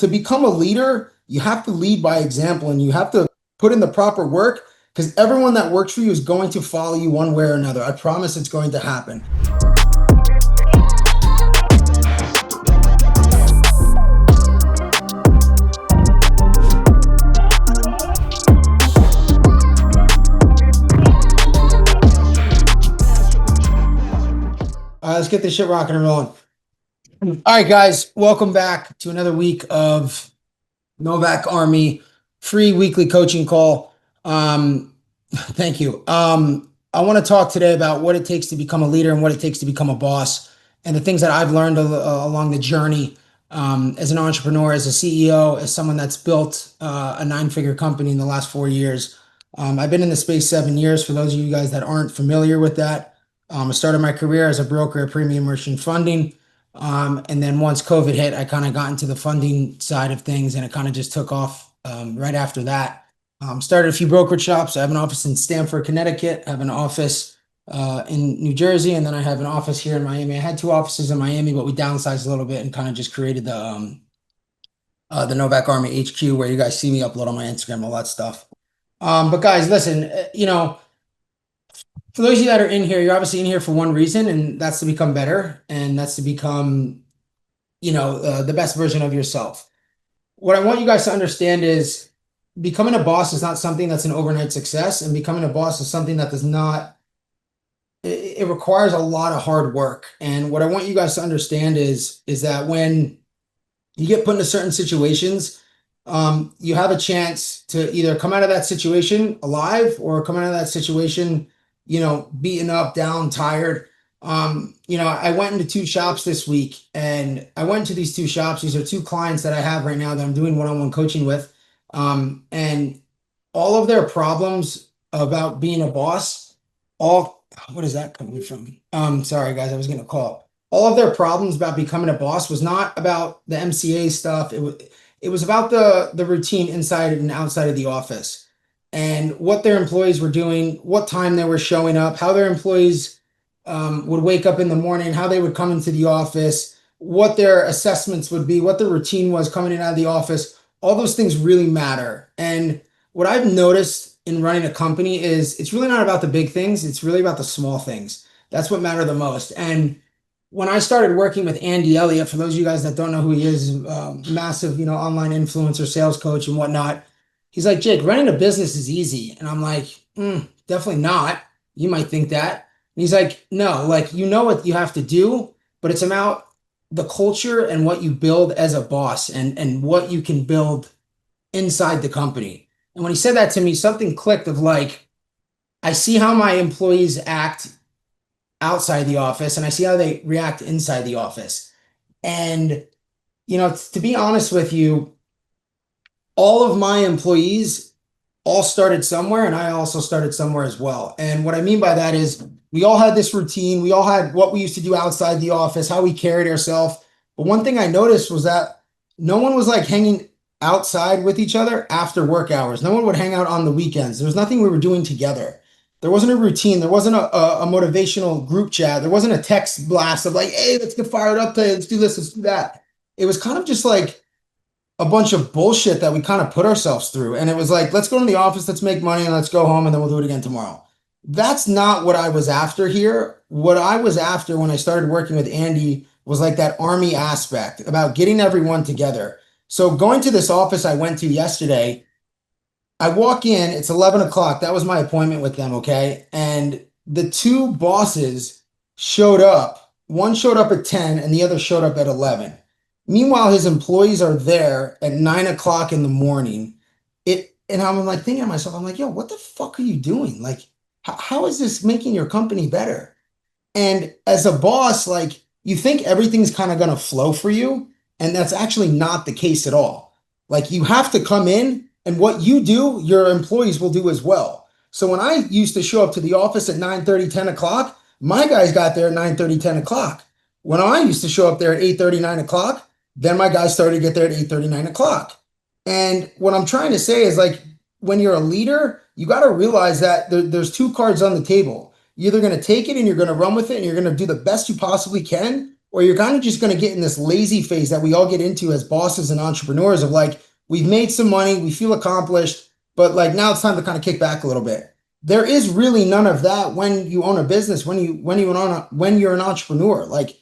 to become a leader, you have to lead by example and you have to put in the proper work because everyone that works for you is going to follow you one way or another. I promise it's going to happen. All right, let's get this shit rocking and rolling. All right, guys, welcome back to another week of Novak Army free weekly coaching call. Thank you. I want to talk today about what it takes to become a leader and what it takes to become a boss, and the things that I've learned along the journey as an entrepreneur, as a CEO, as someone that's built a nine-figure company in the last 4 years. I've been in the space 7 years. For those of you guys that aren't familiar with that, I started my career as a broker at Premium Merchant Funding. And then once COVID hit, I kind of got into the funding side of things and it kind of just took off right after that. Started a few brokerage shops. I have an office in Stamford, Connecticut. I have an office in New Jersey, and then I have an office here in Miami. I had 2 offices in Miami, but we downsized a little bit and kind of just created the Novak Army HQ, where you guys see me upload on my Instagram, all that stuff. But guys, listen, for those of you that are in here, you're obviously in here for one reason, and that's to become better, and that's to become, the best version of yourself. What I want you guys to understand is becoming a boss is not something that's an overnight success, and becoming a boss is something that does not, it requires a lot of hard work. And what I want you guys to understand is that when you get put into certain situations, you have a chance to either come out of that situation alive or come out of that situation beaten up, down, tired. I went into 2 shops this week, and I went to these 2 shops. These are 2 clients that I have right now that I'm doing one-on-one coaching with. And all of their problems about being a boss, what is that coming from? Sorry guys, I was getting a call. All of their problems about becoming a boss was not about the MCA stuff. It was about the routine inside and outside of the office, and what their employees were doing, what time they were showing up, how their employees would wake up in the morning, how they would come into the office, what their assessments would be, what the routine was coming in out of the office. All those things really matter. And what I've noticed in running a company is it's really not about the big things. It's really about the small things. That's what matter the most. And when I started working with Andy Elliott, for those of you guys that don't know who he is, massive, online influencer, sales coach and whatnot. He's like, Jake, running a business is easy. And I'm like, definitely not. You might think that. And he's like, no, what you have to do, but it's about the culture and what you build as a boss and what you can build inside the company. And when he said that to me, something clicked of I see how my employees act outside the office and I see how they react inside the office. And, to be honest with you, all of my employees all started somewhere, and I also started somewhere as well. And what I mean by that is we all had this routine. We all had what we used to do outside the office, how we carried ourselves. But one thing I noticed was that no one was hanging outside with each other after work hours. No one would hang out on the weekends. There was nothing we were doing together. There wasn't a routine. There wasn't a motivational group chat. There wasn't a text blast of hey, let's get fired up today. Let's do this, let's do that. It was kind of just a bunch of bullshit that we kind of put ourselves through. And it was let's go to the office, let's make money, and let's go home, and then we'll do it again tomorrow. That's not what I was after here. What I was after when I started working with Andy was that Army aspect about getting everyone together. So going to this office I went to yesterday, I walk in, it's 11 o'clock. That was my appointment with them, okay? And the 2 bosses showed up. One showed up at 10 and the other showed up at 11. Meanwhile, his employees are there at 9 o'clock in the morning. And I'm thinking to myself, I'm yo, what the fuck are you doing? How is this making your company better? And as a boss, you think everything's kind of going to flow for you. And that's actually not the case at all. You have to come in, and what you do, your employees will do as well. So when I used to show up to the office at 9:30, 10 o'clock, my guys got there at 9:30, 10 o'clock. When I used to show up there at 8:30, 9 o'clock, then my guys started to get there at 8:30, 9 o'clock. And what I'm trying to say is when you're a leader, you got to realize that there's 2 cards on the table. You're either going to take it and you're going to run with it and you're going to do the best you possibly can, or you're kind of just going to get in this lazy phase that we all get into as bosses and entrepreneurs of like, we've made some money, we feel accomplished, but like now it's time to kind of kick back a little bit. There is really none of that when you own a business, when you're an entrepreneur. Like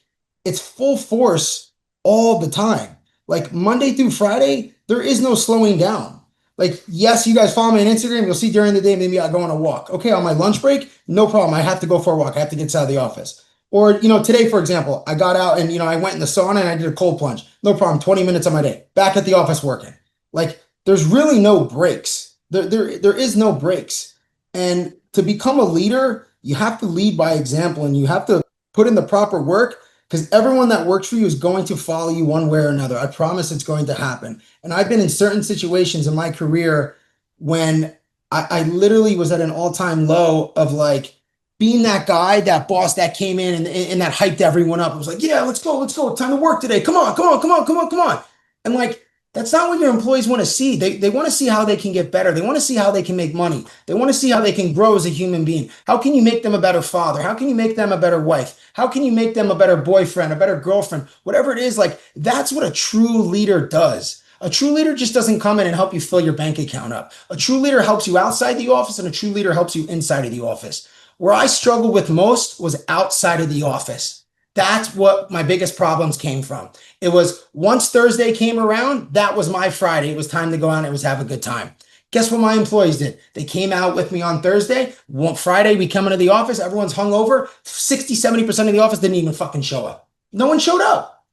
it's full force all the time. Like Monday through Friday, there is no slowing down. Like, yes, you guys follow me on Instagram, you'll see during the day, maybe I go on a walk. Okay, on my lunch break, no problem. I have to go for a walk. I have to get out of the office. Or, today, for example, I got out and, I went in the sauna and I did a cold plunge. No problem. 20 minutes of my day. Back at the office working. Like, there's really no breaks. There is no breaks. And to become a leader, you have to lead by example and you have to put in the proper work because everyone that works for you is going to follow you one way or another. I promise it's going to happen. And I've been in certain situations in my career when I literally was at an all-time low of like being that guy, that boss that came in and that hyped everyone up. It was like, yeah, let's go. Time to work today. Come on, come on, come on, come on, come on. And like, that's not what your employees want to see. They want to see how they can get better. They want to see how they can make money. They want to see how they can grow as a human being. How can you make them a better father? How can you make them a better wife? How can you make them a better boyfriend, a better girlfriend? Whatever it is, like that's what a true leader does. A true leader just doesn't come in and help you fill your bank account up. A true leader helps you outside the office and a true leader helps you inside of the office. Where I struggled with most was outside of the office. That's what my biggest problems came from. It was once Thursday came around, that was my Friday. It was time to go out. It was have a good time. Guess what my employees did? They came out with me on Thursday. Friday, we come into the office. Everyone's hungover. 60, 70% of the office didn't even fucking show up. No one showed up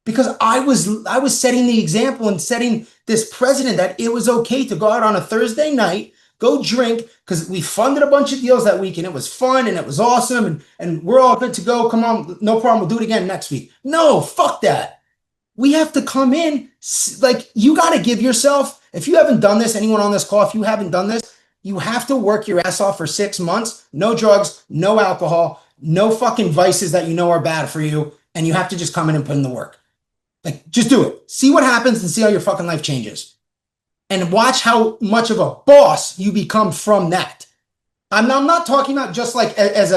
because I was setting the example and setting this precedent that it was okay to go out on a Thursday night, go drink, because we funded a bunch of deals that week and it was fun and it was awesome and we're all good to go. Come on, no problem. We'll do it again next week. No, fuck that. We have to come in, like you got to give yourself, if you haven't done this, anyone on this call, if you haven't done this, you have to work your ass off for 6 months. No drugs, no alcohol, no fucking vices that you know are bad for you. And you have to just come in and put in the work. Like just do it. See what happens and see how your fucking life changes. And watch how much of a boss you become from that. I'm not talking about just like as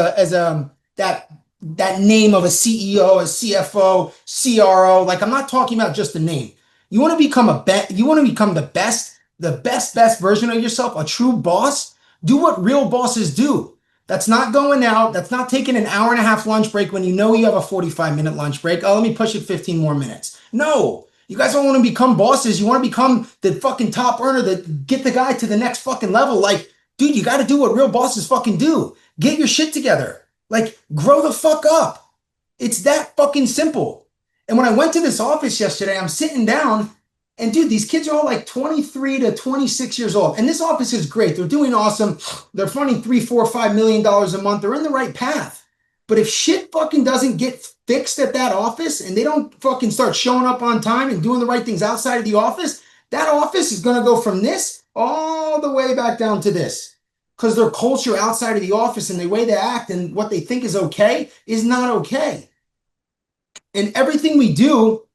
that name of a CEO, a CFO, CRO. Like I'm not talking about just the name. You want to become the best version of yourself, a true boss. Do what real bosses do. That's not going out. That's not taking an hour and a half lunch break when you know you have a 45-minute lunch break. Oh, let me push it 15 more minutes. No. You guys don't want to become bosses. You want to become the fucking top earner that get the guy to the next fucking level. Like, dude, you got to do what real bosses fucking do. Get your shit together. Like, grow the fuck up. It's that fucking simple. And when I went to this office yesterday, I'm sitting down and dude, these kids are all like 23 to 26 years old. And this office is great. They're doing awesome. They're funding $3, $4, $5 million a month. They're in the right path. But if shit fucking doesn't get fixed at that office and they don't fucking start showing up on time and doing the right things outside of the office, that office is going to go from this all the way back down to this. Because their culture outside of the office and the way they act and what they think is okay is not okay. And everything we do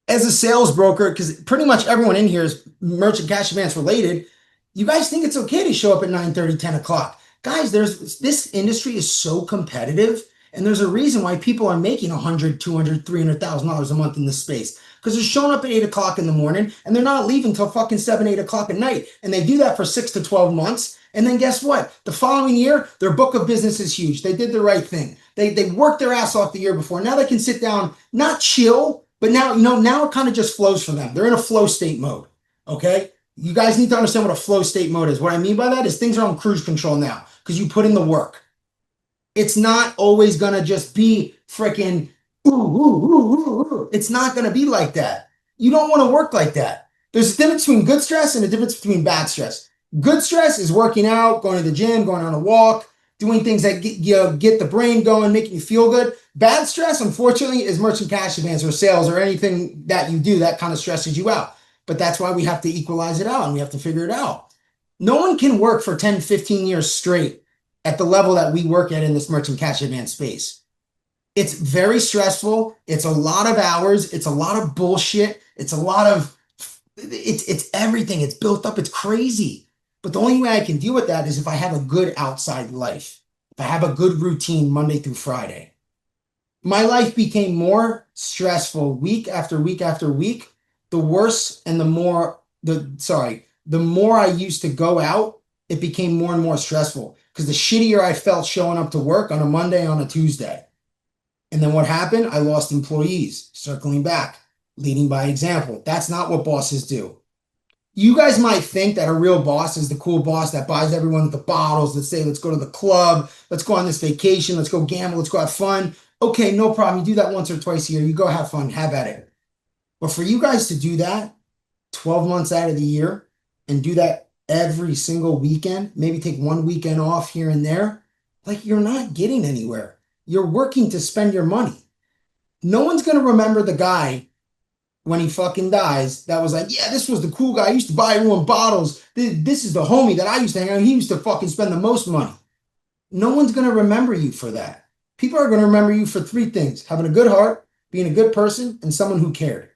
as a sales broker, because pretty much everyone in here is merchant cash advance related, you guys think it's okay to show up at 9:30, 10 o'clock. Guys, this industry is so competitive. And there's a reason why people are making $100,000, $200,000, $300,000 a month in this space. Because they're showing up at 8 o'clock in the morning and they're not leaving till fucking 7, 8 o'clock at night. And they do that for 6 to 12 months. And then guess what? The following year, their book of business is huge. They did the right thing. They worked their ass off the year before. Now they can sit down, not chill, but now it kind of just flows for them. They're in a flow state mode. Okay? You guys need to understand what a flow state mode is. What I mean by that is things are on cruise control now because you put in the work. It's not always going to just be freaking, it's not going to be like that. You don't want to work like that. There's a difference between good stress and a difference between bad stress. Good stress is working out, going to the gym, going on a walk, doing things that get the brain going, making you feel good. Bad stress, unfortunately, is merchant cash advance or sales or anything that you do that kind of stresses you out. But that's why we have to equalize it out and we have to figure it out. No one can work for 10, 15 years straight at the level that we work at in this merchant cash advance space. It's very stressful. It's a lot of hours. It's a lot of bullshit. It's everything. It's built up. It's crazy. But the only way I can deal with that is if I have a good outside life. If I have a good routine Monday through Friday. My life became more stressful week after week after week. The worse and the more I used to go out, it became more and more stressful because the shittier I felt showing up to work on a Monday, on a Tuesday. And then what happened? I lost employees. Circling back, leading by example. That's not what bosses do. You guys might think that a real boss is the cool boss that buys everyone the bottles, let's say, let's go to the club, let's go on this vacation, let's go gamble, let's go have fun. Okay, no problem. You do that once or twice a year. You go have fun, have at it. But for you guys to do that 12 months out of the year and do that every single weekend, maybe take one weekend off here and there, like you're not getting anywhere. You're working to spend your money. No one's going to remember the guy when he fucking dies that was like, yeah, this was the cool guy. I used to buy everyone bottles. This is the homie that I used to hang out. He used to fucking spend the most money. No one's going to remember you for that. People are going to remember you for three things: having a good heart, being a good person, and someone who cared.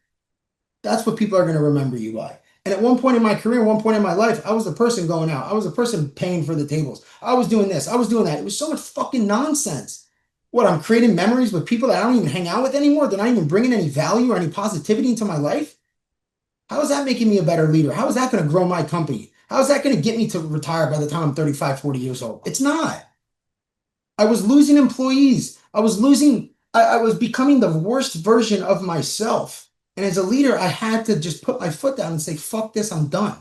That's what people are going to remember you by. And at one point in my career, one point in my life, I was the person going out. I was the person paying for the tables. I was doing this. I was doing that. It was so much fucking nonsense. What, I'm creating memories with people that I don't even hang out with anymore? They're not even bringing any value or any positivity into my life? How is that making me a better leader? How is that going to grow my company? How is that going to get me to retire by the time I'm 35, 40 years old? It's not. I was losing employees. I was becoming the worst version of myself. And as a leader, I had to just put my foot down and say, fuck this, I'm done.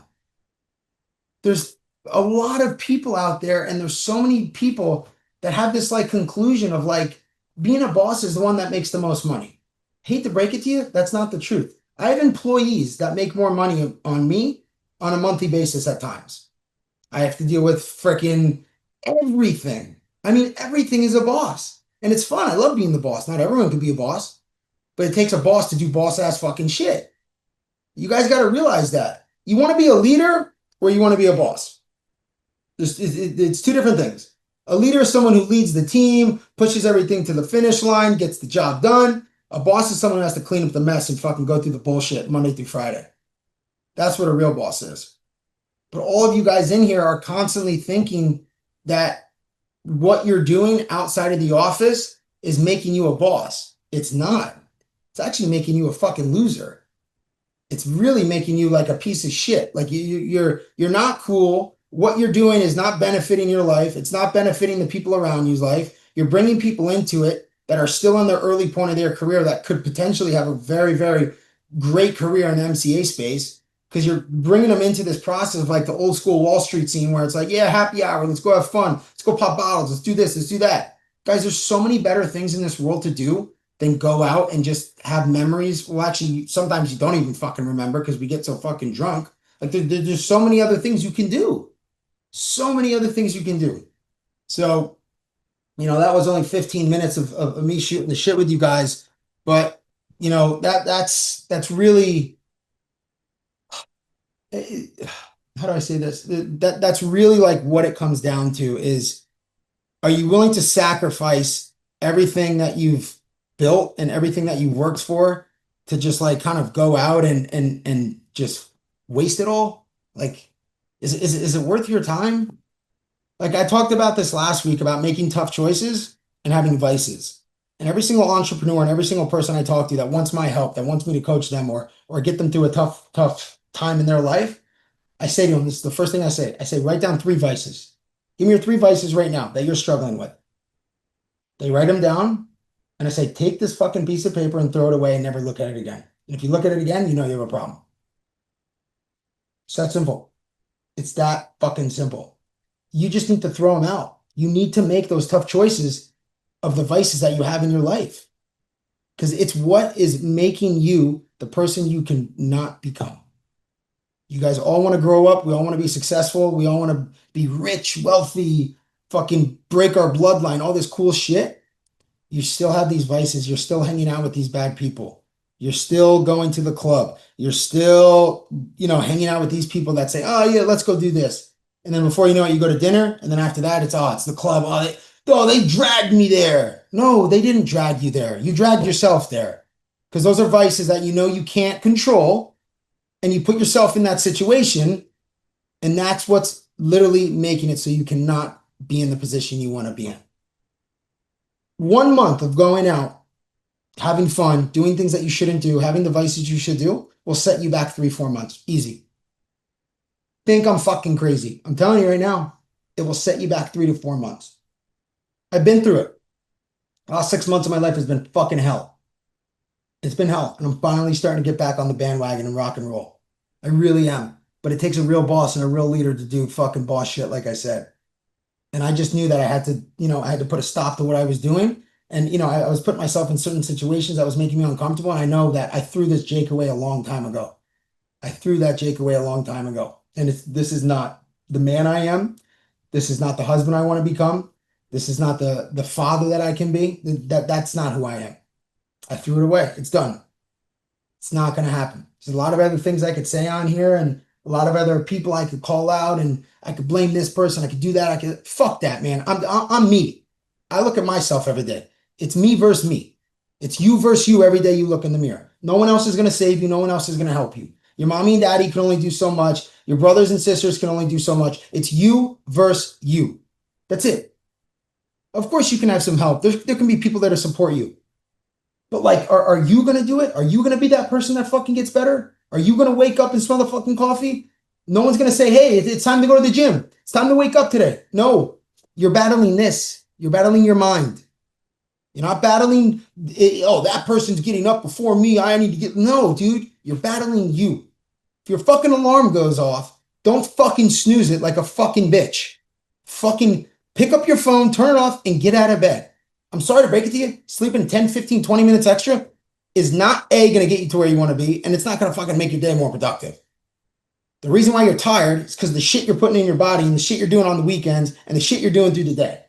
There's a lot of people out there, and there's so many people that have this like conclusion of like being a boss is the one that makes the most money. Hate to break it to you, that's not the truth. I have employees that make more money on me on a monthly basis at times. I have to deal with freaking everything. I mean, everything is a boss. And it's fun. I love being the boss. Not everyone can be a boss, but it takes a boss to do boss ass fucking shit. You guys got to realize that. You want to be a leader or you want to be a boss. It's two different things. A leader is someone who leads the team, pushes everything to the finish line, gets the job done. A boss is someone who has to clean up the mess and fucking go through the bullshit Monday through Friday. That's what a real boss is. But all of you guys in here are constantly thinking that what you're doing outside of the office is making you a boss. It's not. It's actually making you a fucking loser. It's really making you like a piece of shit. Like you're not cool. What you're doing is not benefiting your life. It's not benefiting the people around you's life. You're bringing people into it that are still in their early point of their career that could potentially have a very, very great career in the MCA space, because you're bringing them into this process of like the old school Wall Street scene where it's like, yeah, happy hour, let's go have fun, let's go pop bottles, let's do this, let's do that. Guys, there's so many better things in this world to do than go out and just have memories. Well, actually, sometimes you don't even fucking remember because we get so fucking drunk. Like there's so many other things you can do. So many other things you can do. So, that was only 15 minutes of me shooting the shit with you guys. But, that's really, how do I say this? That's really like what it comes down to is, are you willing to sacrifice everything that you've built and everything that you worked for to just like kind of go out and just waste it all? Like, is it worth your time? Like I talked about this last week about making tough choices and having vices. And every single entrepreneur and every single person I talk to that wants my help, that wants me to coach them or get them through a tough time in their life, I say to them, this is the first thing I say. I say, write down 3 vices. Give me your 3 vices right now that you're struggling with. They write them down, and I say, take this fucking piece of paper and throw it away and never look at it again. And if you look at it again, you know you have a problem. It's that simple. It's that fucking simple. You just need to throw them out. You need to make those tough choices of the vices that you have in your life, because it's what is making you the person you can not become. You guys all want to grow up. We all want to be successful. We all want to be rich, wealthy, fucking break our bloodline, all this cool shit. You still have these vices. You're still hanging out with these bad people. You're still going to the club. You're still, hanging out with these people that say, oh yeah, let's go do this. And then before you know it, you go to dinner. And then after that, it's the club. They dragged me there. No, they didn't drag you there. You dragged yourself there, because those are vices that you can't control. And you put yourself in that situation. And that's what's literally making it so you cannot be in the position you want to be in. 1 month of going out having fun, doing things that you shouldn't do, having the vices you should do will set you back 3-4 months. Easy. Think I'm fucking crazy. I'm telling you right now, it will set you back 3 to 4 months. I've been through it. The last 6 months of my life has been fucking hell. It's been hell. And I'm finally starting to get back on the bandwagon and rock and roll. I really am. But it takes a real boss and a real leader to do fucking boss shit, like I said. And I just knew that I had to, I had to put a stop to what I was doing. And, I was putting myself in certain situations that was making me uncomfortable. And I know that I threw this Jake away a long time ago. I threw that Jake away a long time ago. And this is not the man I am. This is not the husband I want to become. This is not the father that I can be. That's not who I am. I threw it away. It's done. It's not going to happen. There's a lot of other things I could say on here and a lot of other people I could call out and I could blame this person. I could do that. Fuck that, man. I'm me. I look at myself every day. It's me versus me. It's you versus you every day you look in the mirror. No one else is going to save you. No one else is going to help you. Your mommy and daddy can only do so much. Your brothers and sisters can only do so much. It's you versus you. That's it. Of course you can have some help. There can be people that support you. But like, are you going to do it? Are you going to be that person that fucking gets better? Are you going to wake up and smell the fucking coffee? No one's going to say, hey, it's time to go to the gym. It's time to wake up today. No, you're battling this. You're battling your mind. You're not battling, oh, that person's getting up before me. I need to get, no, dude, you're battling you. If your fucking alarm goes off, don't fucking snooze it like a fucking bitch. Fucking pick up your phone, turn it off, and get out of bed. I'm sorry to break it to you. Sleeping 10, 15, 20 minutes extra is not going to get you to where you want to be, and it's not going to fucking make your day more productive. The reason why you're tired is because the shit you're putting in your body and the shit you're doing on the weekends and the shit you're doing through the day.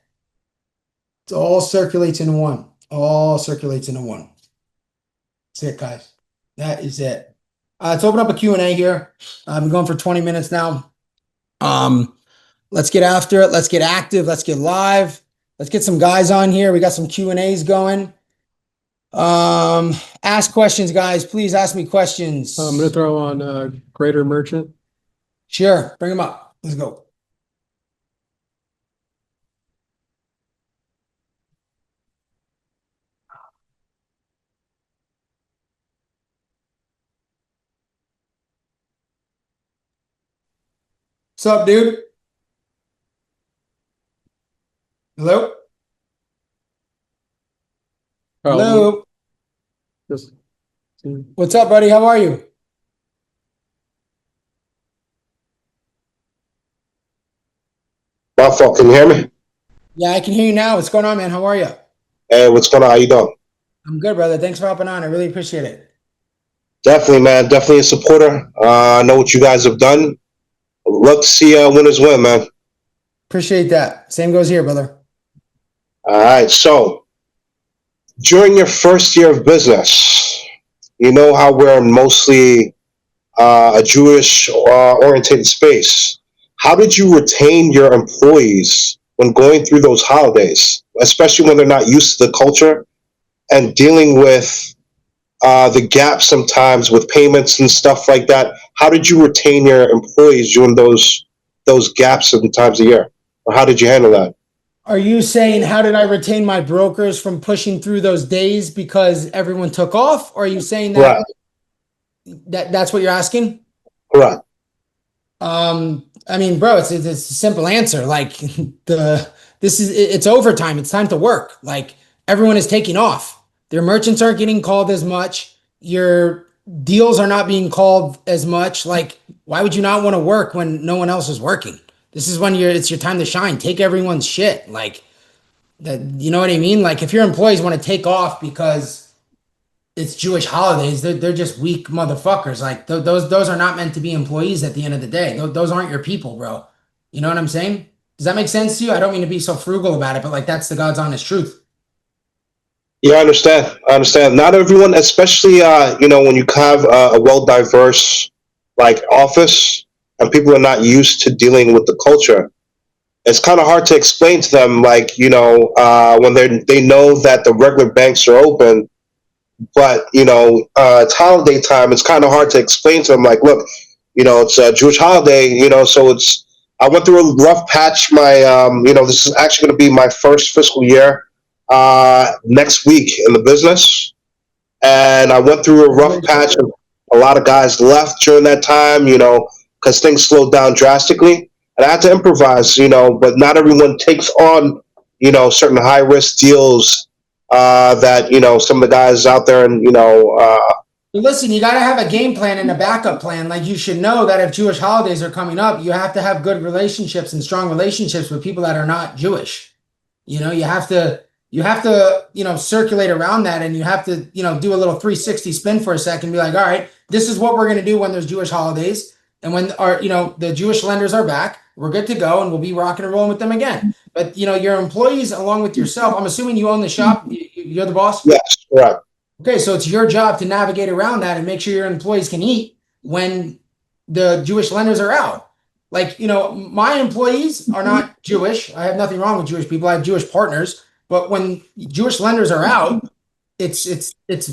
It all circulates into one. All circulates into one. That's it, guys. That is it. Let's open up a Q&A here. I've been going for 20 minutes now. Let's get after it. Let's get active. Let's get live. Let's get some guys on here. We got some Q&As going. Ask questions, guys. Please ask me questions. I'm going to throw on Greater Merchant. Sure. Bring them up. Let's go. What's up, dude? Hello? Hello? Just, what's up, buddy? How are you? My fault. Can you hear me? Yeah, I can hear you now. What's going on, man? How are you? Hey, what's going on? How you doing? I'm good, brother. Thanks for hopping on. I really appreciate it. Definitely, man. Definitely a supporter. I know what you guys have done. Love to see winners win, man. Appreciate that. Same goes here, brother. All right. So, during your first year of business, you know how we're mostly a Jewish oriented space. How did you retain your employees when going through those holidays, especially when they're not used to the culture and dealing with the gap sometimes with payments and stuff like that? How did you retain your employees during those gaps and times of year? Or how did you handle that? Are you saying how did I retain my brokers from pushing through those days because everyone took off? Or are you saying that, that's what you're asking? Correct. I mean, bro, it's a simple answer. Like it's overtime. It's time to work. Like everyone is taking off. Their merchants aren't getting called as much. Your deals are not being called as much. Like, why would you not want to work when no one else is working? This is when it's your time to shine. Take everyone's shit. Like that, you know what I mean? Like if your employees want to take off because it's Jewish holidays, they're just weak motherfuckers. Like those are not meant to be employees at the end of the day. Those aren't your people, bro. You know what I'm saying? Does that make sense to you? I don't mean to be so frugal about it, but like that's the God's honest truth. Yeah, I understand. I understand. Not everyone, especially when you have a well diverse like office and people are not used to dealing with the culture. It's kind of hard to explain to them, like when they know that the regular banks are open, but it's holiday time. It's kind of hard to explain to them, like, look, it's a Jewish holiday, so it's. I went through a rough patch. This is actually going to be my first fiscal year next week in the business. and I went through a rough patch. And a lot of guys left during that time, you know, because things slowed down drastically, and I had to improvise, you know. But not everyone takes on, you know, certain high risk deals that you know some of the guys out there, and you know. Listen, you got to have a game plan and a backup plan. Like, you should know that if Jewish holidays are coming up, you have to have good relationships and strong relationships with people that are not Jewish. You know, you have to, you know, circulate around that, and you have to, you know, do a little 360 spin for a second, be like, all right, this is what we're going to do when there's Jewish holidays. And when our, you know, the Jewish lenders are back, we're good to go, and we'll be rocking and rolling with them again. But, you know, your employees, along with yourself, I'm assuming you own the shop. You're the boss? Yes, correct. Okay, so it's your job to navigate around that and make sure your employees can eat when the Jewish lenders are out. Like, you know, my employees are not Jewish. I have nothing wrong with Jewish people. I have Jewish partners. But when Jewish lenders are out, it's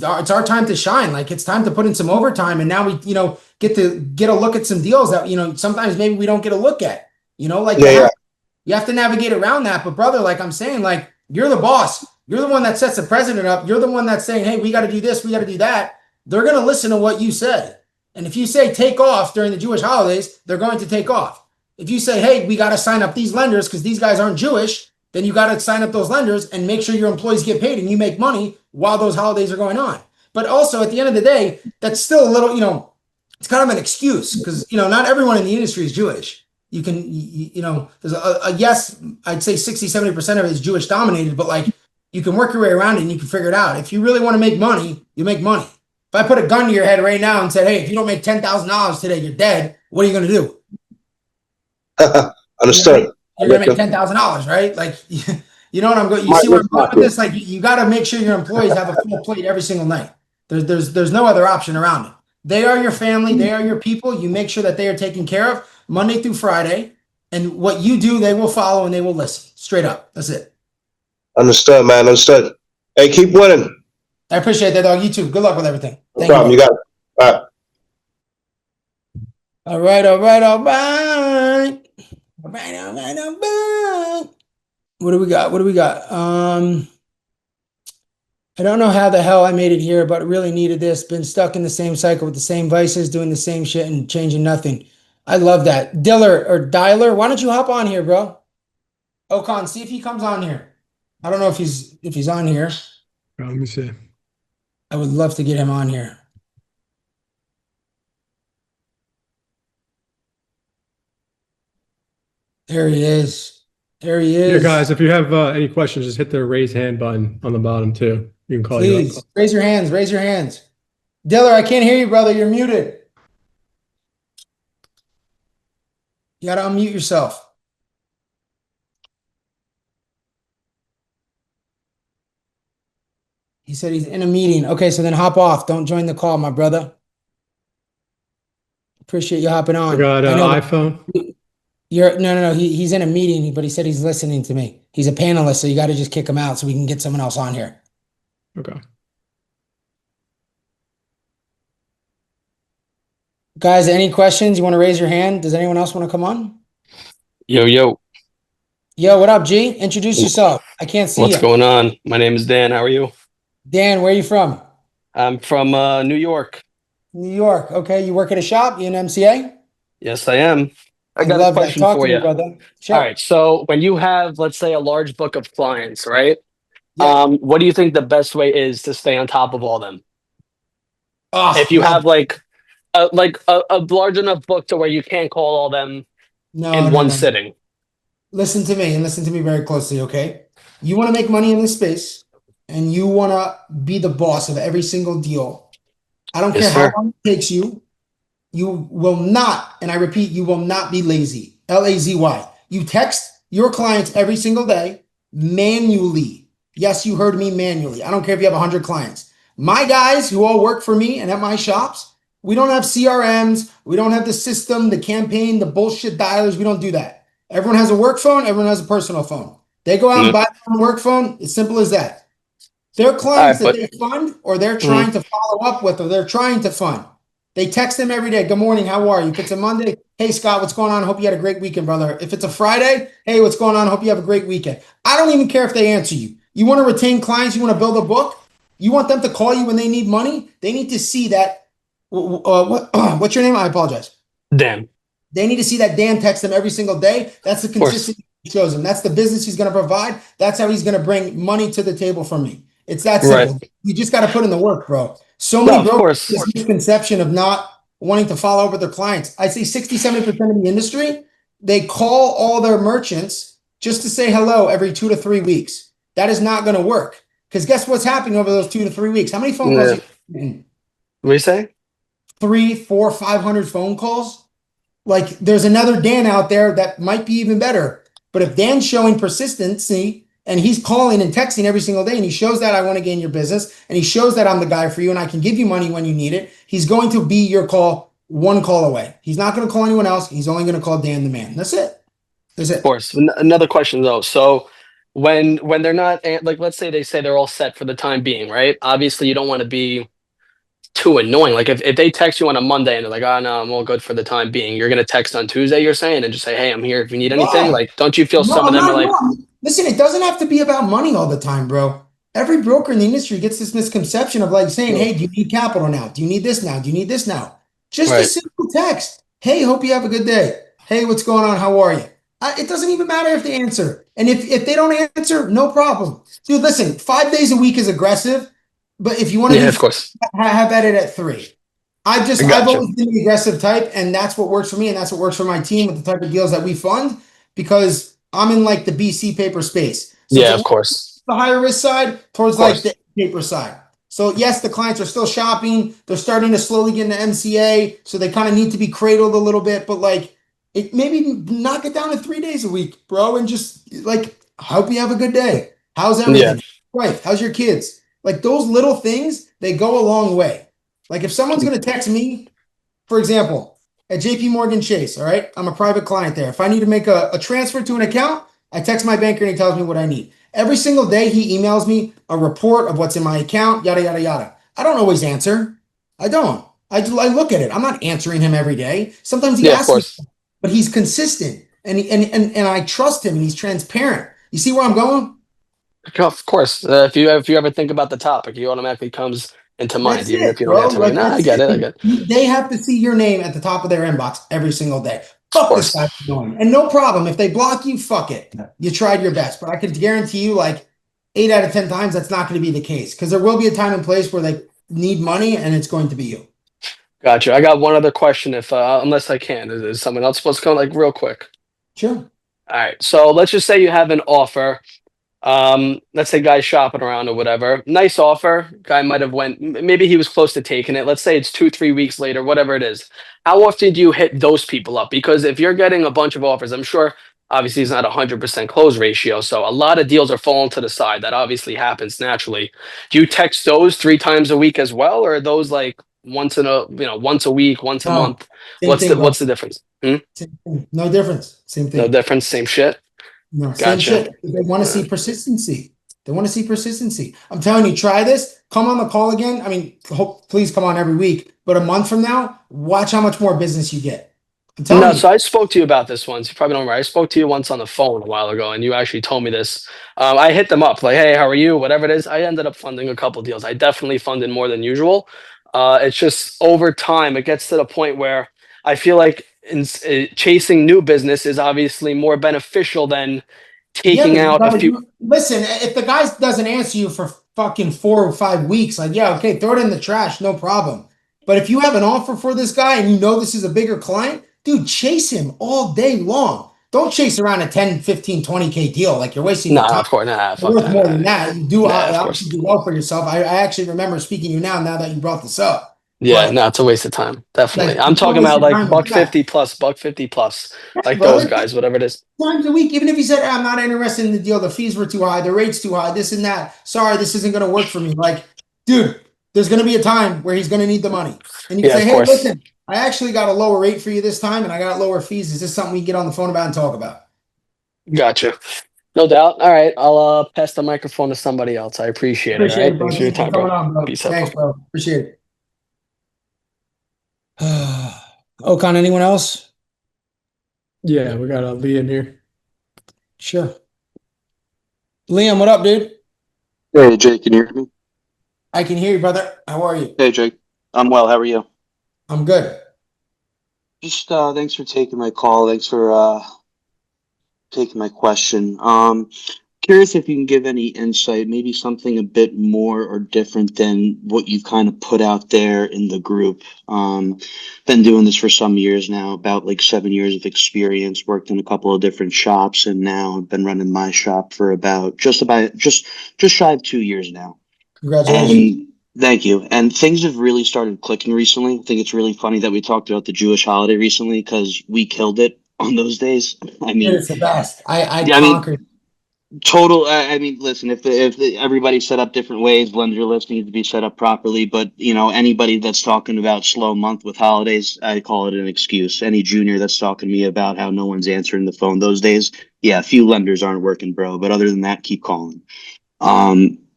our time to shine. Like, it's time to put in some overtime. And now we, you know, get a look at some deals that, you know, sometimes maybe we don't get a look at. You know, like you have to navigate around that. But brother, like I'm saying, like, you're the boss. You're the one that sets the president up. You're the one that's saying, hey, we got to do this, we got to do that. They're going to listen to what you said. And if you say take off during the Jewish holidays, they're going to take off. If you say, hey, we got to sign up these lenders because these guys aren't Jewish, then you got to sign up those lenders and make sure your employees get paid and you make money while those holidays are going on. But also, at the end of the day, that's still a little, you know, it's kind of an excuse because, you know, not everyone in the industry is Jewish. You can, you know, there's a yes, I'd say 60-70% of it is Jewish dominated, but like, you can work your way around it and you can figure it out. If you really want to make money, you make money. If I put a gun to your head right now and said, hey, if you don't make $10,000 today, you're dead. What are you going to do? Understood. You're going to make $10,000, right? Like, you know what I'm going, you see where I'm going with this? Like, you got to make sure your employees have a full plate every single night. There's no other option around it. They are your family. They are your people. You make sure that they are taken care of Monday through Friday. And what you do, they will follow and they will listen. Straight up. That's it. Understood, man. Understood. Hey, keep winning. I appreciate that, dog. You too. Good luck with everything. No problem. You got it. All right. All right. All right. What do we got? I don't know how the hell I made it here, but really needed this. Been stuck in the same cycle with the same vices, doing the same shit and changing nothing. I love that. Diller or Dialer, why don't you hop on here, bro? Okan, see if he comes on here. I don't know if he's on here. Let me see. I would love to get him on here. There he is. There he is. Yeah, guys, if you have any questions, just hit the raise hand button on the bottom too. You can call Please you up. raise your hands. Raise your hands. Diller, I can't hear you, brother. You're muted. You got to unmute yourself. He said he's in a meeting. Okay, so then hop off. Don't join the call, my brother. Appreciate you hopping on. I got an I know iPhone. No. He's in a meeting, but he said he's listening to me. He's a panelist, so you got to just kick him out so we can get someone else on here. Okay. Guys, any questions? You want to raise your hand? Does anyone else want to come on? Yo, Yo, what up, G? Introduce yourself. I can't see what's you. going on? My name is Dan. How are you? Dan, where are you from? I'm from New York. New York. Okay, you work at a shop? You in MCA? Yes, I am. I got a love that. question Talk for to me, you. brother. Sure. All right. So when you have, let's say, a large book of clients, right? Yeah. What do you think the best way is to stay on top of all them? Oh, If you no. have like a large enough book to where you can't call all them in one sitting. Listen to me and listen to me very closely, okay? You want to make money in this space and you want to be the boss of every single deal. I don't Yes, care sir. how long it takes you. You will not, and I repeat, you will not be lazy. Lazy. You text your clients every single day manually. Yes, you heard me, manually. I don't care if you have 100 clients. My guys who all work for me and at my shops, we don't have CRMs. We don't have the system, the campaign, the bullshit dialers. We don't do that. Everyone has a work phone. Everyone has a personal phone. They go out and buy their own work phone. It's simple as that. Their clients that they fund or they're trying to follow up with or they're trying to fund, they text them every day. Good morning. How are you? If it's a Monday, hey, Scott, what's going on? Hope you had a great weekend, brother. If it's a Friday, hey, what's going on? Hope you have a great weekend. I don't even care if they answer you. You want to retain clients? You want to build a book? You want them to call you when they need money? They need to see that. What's your name? I apologize. Dan. They need to see that Dan texts them every single day. That's the consistency he shows them. That's the business he's going to provide. That's how he's going to bring money to the table for me. It's that simple. Right. You just got to put in the work, bro. So many of brokers course. have this misconception of not wanting to follow up with their clients. I say 60-70% of the industry, they call all their merchants just to say hello every 2 to 3 weeks. That is not going to work. Because guess what's happening over those 2 to 3 weeks? How many phone calls? Yeah. What do you say? 300, 400, 500 phone calls. Like there's another Dan out there that might be even better. But if Dan's showing persistency and he's calling and texting every single day and he shows that I want to gain your business and he shows that I'm the guy for you and I can give you money when you need it, he's going to be your call, one call away. He's not going to call anyone else. He's only going to call Dan the man. That's it. That's it. Of course. Another question though. So when they're not, like, let's say they say they're all set for the time being, right? Obviously you don't want to be too annoying. Like if they text you on a Monday and they're like, oh no, I'm all good for the time being, you're gonna text on Tuesday, you're saying, and just say, hey, I'm here if you need anything. Why? Like, don't you feel some of them are like, listen, it doesn't have to be about money all the time, bro. Every broker in the industry gets this misconception of like saying, hey, do you need capital now? Do you need this now? Do you need this now? Just a Right. simple text. Hey, hope you have a good day. Hey, what's going on? How are you? It doesn't even matter if they answer. And if they don't answer, no problem. Dude, listen, 5 days a week is aggressive. But if you want to yeah, of course. have at it at 3. I've Gotcha. always been the aggressive type, and that's what works for me, and that's what works for my team with the type of deals that we fund, because I'm in like the BC paper space. So Yeah, of course. the higher risk side towards Of like course. the paper side. So yes, the clients are still shopping. They're starting to slowly get into MCA, so they kind of need to be cradled a little bit, but like it maybe knock it down to 3 days a week, bro, and just like hope you have a good day. How's everything? Right. How's your kids? Like those little things, they go a long way. Like if someone's going to text me, for example, at JP Morgan Chase, all right, I'm a private client there. If I need to make a transfer to an account, I text my banker and he tells me what I need. Every single day, he emails me a report of what's in my account, yada, yada, yada. I don't always answer. I don't. I look at it. I'm not answering him every day. Sometimes he asks me, but he's consistent and I trust him and he's transparent. You see where I'm going? Of course. If you ever think about the topic, he automatically comes into mind, That's even it, if you don't bro. answer. Like, Nah, I that's get it. it. I get it. They have to see your name at the top of their inbox every single day. Of Fuck this course. guy's annoying. And no problem. If they block you, fuck it. You tried your best. But I could guarantee you, like 8 out of 10 times, that's not going to be the case. Because there will be a time and place where they need money and it's going to be you. Gotcha. I got one other question. If unless I can, is someone else supposed to come like real quick? Sure. All right. So let's just say you have an offer. Let's say guy's shopping around or whatever. Nice offer. Guy might have maybe he was close to taking it. Let's say it's 2-3 weeks later, whatever it is. How often do you hit those people up? Because if you're getting a bunch of offers, I'm sure obviously it's not 100% close ratio. So a lot of deals are falling to the side. That obviously happens naturally. Do you text those 3 times a week as well? Or are those like once a week, once a month? What's the difference? Same thing. No difference. Same thing. No difference, same shit. No, same Gotcha. shit. They want to see persistency. They want to see persistency. I'm telling you, try this. Come on the call again. I mean, please come on every week. But a month from now, watch how much more business you get. I'm telling you. So I spoke to you about this once. You probably don't remember. I spoke to you once on the phone a while ago, and you actually told me this. I hit them up like, "Hey, how are you?" Whatever it is. I ended up funding a couple deals. I definitely funded more than usual. It's just over time, it gets to the point where I feel like chasing new business is obviously more beneficial than taking out a few. Listen, if the guy doesn't answer you for fucking 4 or 5 weeks, like, yeah, okay, throw it in the trash, no problem. But if you have an offer for this guy and you know this is a bigger client, dude, chase him all day long. Don't chase around a 10, 15, 20K deal. Like you're wasting your time. Of course, You're worth more than that. You do obviously do well for yourself. I actually remember speaking to you now that you brought this up. Yeah, But, no, it's a waste of time. Definitely. Like, I'm talking about like $150 plus, like brother, those guys, whatever it is. times a week, even if he said, I'm not interested in the deal, the fees were too high, the rate's too high, this and that. Sorry, this isn't going to work for me. Like, dude, there's going to be a time where he's going to need the money. And you can say, hey, listen, I actually got a lower rate for you this time and I got lower fees. Is this something we can get on the phone about and talk about? Gotcha. No doubt. All right. I'll pass the microphone to somebody else. I appreciate it. All right. Thanks for your time, bro. Peace out. Thanks, bro. Appreciate it. Okan, anyone else? Yeah, we got Liam here. Sure. Liam, what up, dude? Hey, Jake, can you hear me? I can hear you, brother. How are you? Hey Jake, I'm well. How are you? I'm good. Just thanks for taking my call. Thanks for taking my question. Curious if you can give any insight, maybe something a bit more or different than what you've kind of put out there in the group. Been doing this for some years now, about like 7 years of experience, worked in a couple of different shops, and now I've been running my shop for just shy of 2 years now. Congratulations. And thank you. And things have really started clicking recently. I think it's really funny that we talked about the Jewish holiday recently because we killed it on those days. I Dude, mean, it's the best. I yeah, I mean, conquered. total. I mean, listen, if everybody's set up different ways, blender lists need to be set up properly. But anybody that's talking about slow month with holidays, I call it an excuse. Any junior that's talking to me about how no one's answering the phone those days, yeah, a few lenders aren't working, bro. But other than that, keep calling.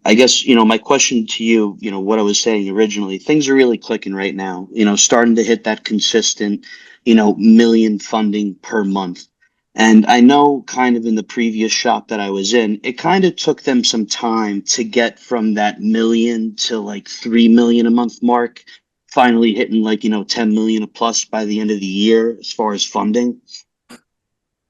I guess, my question to you, what I was saying originally, things are really clicking right now, starting to hit that consistent, million funding per month. And I know kind of in the previous shop that I was in, it kind of took them some time to get from that million to like 3 million a month mark, finally hitting like, 10 million a plus by the end of the year as far as funding.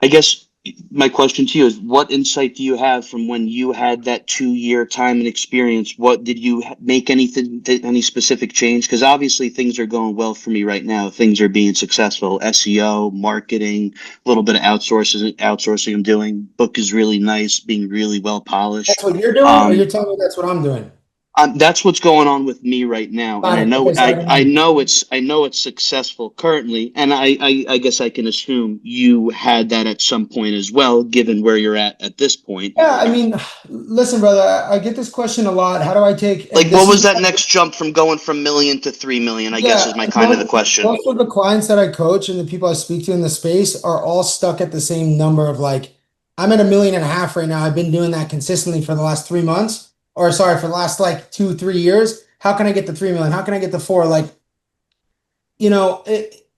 I guess my question to you is, what insight do you have from when you had that 2 year time and experience? What did you make any specific change? Because obviously things are going well for me right now. Things are being successful. SEO, marketing, a little bit of outsourcing I'm doing. Book is really nice, being really well That's polished. what you're doing, or you're telling me that's what I'm doing? That's what's going on with me right now, and Got I it. know Okay, sorry, I didn't I hear you. know it's successful currently, and I guess I can assume you had that at some point as well, given where you're at this point. Yeah, I mean, listen, brother, I get this question a lot. How do I take, Like, and what this is was that next jump from going from million to 3 million? I guess yeah, is my kind of the question. most of the clients that I coach and the people I speak to in the space are all stuck at the same number of like, I'm at 1.5 million right now. I've been doing that consistently for the last 3 months, or sorry, for the last like 2, 3 years. How can I get to 3 million? How can I get to four? Like, you know, it,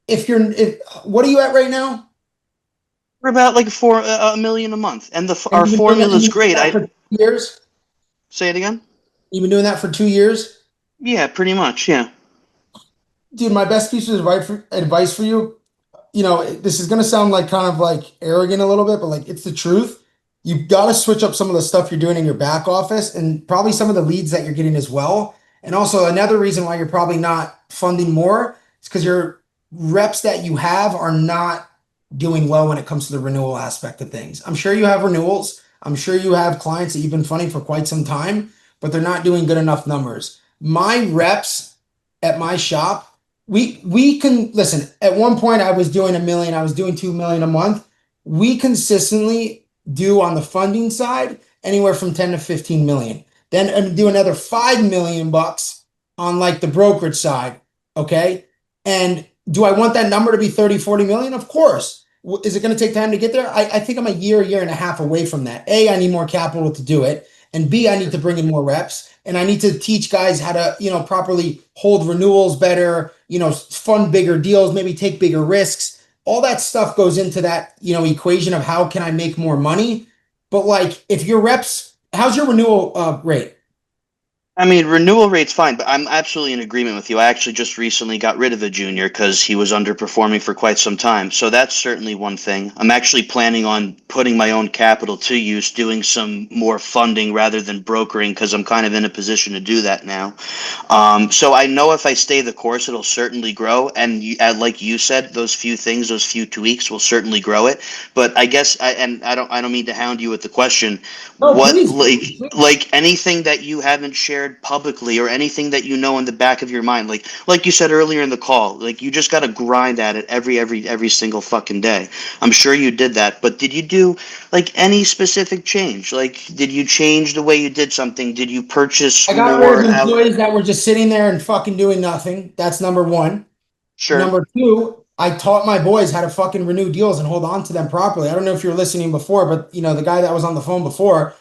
if what are you at right now? We're about like a million a month, and And our formula is you've been doing great. that I for 2 years? say it again. You've been doing that for 2 years? Yeah, pretty much. Yeah. Dude, my best piece of advice for you, this is gonna sound like kind of like arrogant a little bit, but like it's the truth. You've got to switch up some of the stuff you're doing in your back office and probably some of the leads that you're getting as well. And also another reason why you're probably not funding more is because your reps that you have are not doing well when it comes to the renewal aspect of things. I'm sure you have renewals. I'm sure you have clients that you've been funding for quite some time, but they're not doing good enough numbers. My reps at my shop, we can listen. At one point, I was doing 1 million. I was doing 2 million a month. We consistently do on the funding side anywhere from 10 to 15 million. Then do another 5 million bucks on like the brokerage side. Okay. And do I want that number to be 30, 40 million? Of course. Is it going to take time to get there? I think I'm a year and a half away from that. A, I need more capital to do it. And B, I need to bring in more reps and I need to teach guys how to, properly hold renewals better, fund bigger deals, maybe take bigger risks. All that stuff goes into that, equation of how can I make more money. But like if your reps, how's your renewal rate? I mean, renewal rate's fine, but I'm absolutely in agreement with you. I actually just recently got rid of a junior because he was underperforming for quite some time. So that's certainly one thing. I'm actually planning on putting my own capital to use, doing some more funding rather than brokering because I'm kind of in a position to do that now. So I know if I stay the course, it'll certainly grow. And like you said, those few things, those few tweaks will certainly grow it. But I guess, I don't mean to hound you with the question. Oh, What please. like anything that you haven't shared publicly or anything that you know in the back of your mind, like you said earlier in the call, like you just got to grind at it every single fucking day. I'm sure you did that, but did you do like any specific change? Like, did you change the way you did something? Did you purchase I got rid more of out? employees that were just sitting there and fucking doing nothing. That's number one. Sure. Number two, I taught my boys how to fucking renew deals and hold on to them properly. I don't know if you were listening before, but the guy that was on the phone before,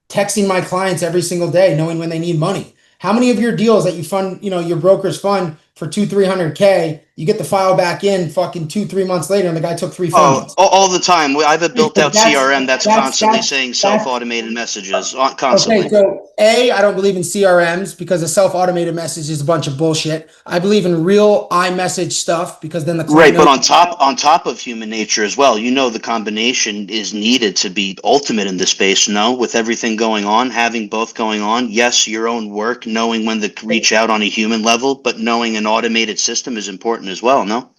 texting my clients every single day, knowing when they need money. How many of your deals that you fund, your brokers fund for 300K, you get the file back in fucking 2-3 months later, and the guy took 3 Oh, fundings. all the time. I have a built-out That's- CRM that's that's- constantly that's- saying that's- self-automated messages constantly. Okay, so A, I don't believe in CRMs because a self-automated message is a bunch of bullshit. I believe in real iMessage stuff because then the Right, client but knows- on top of human nature as well, the combination is needed to be ultimate in this space. No, with everything going on, having both going on. Yes, your own work, knowing when to reach out on a human level, but knowing an automated system is important as well. No.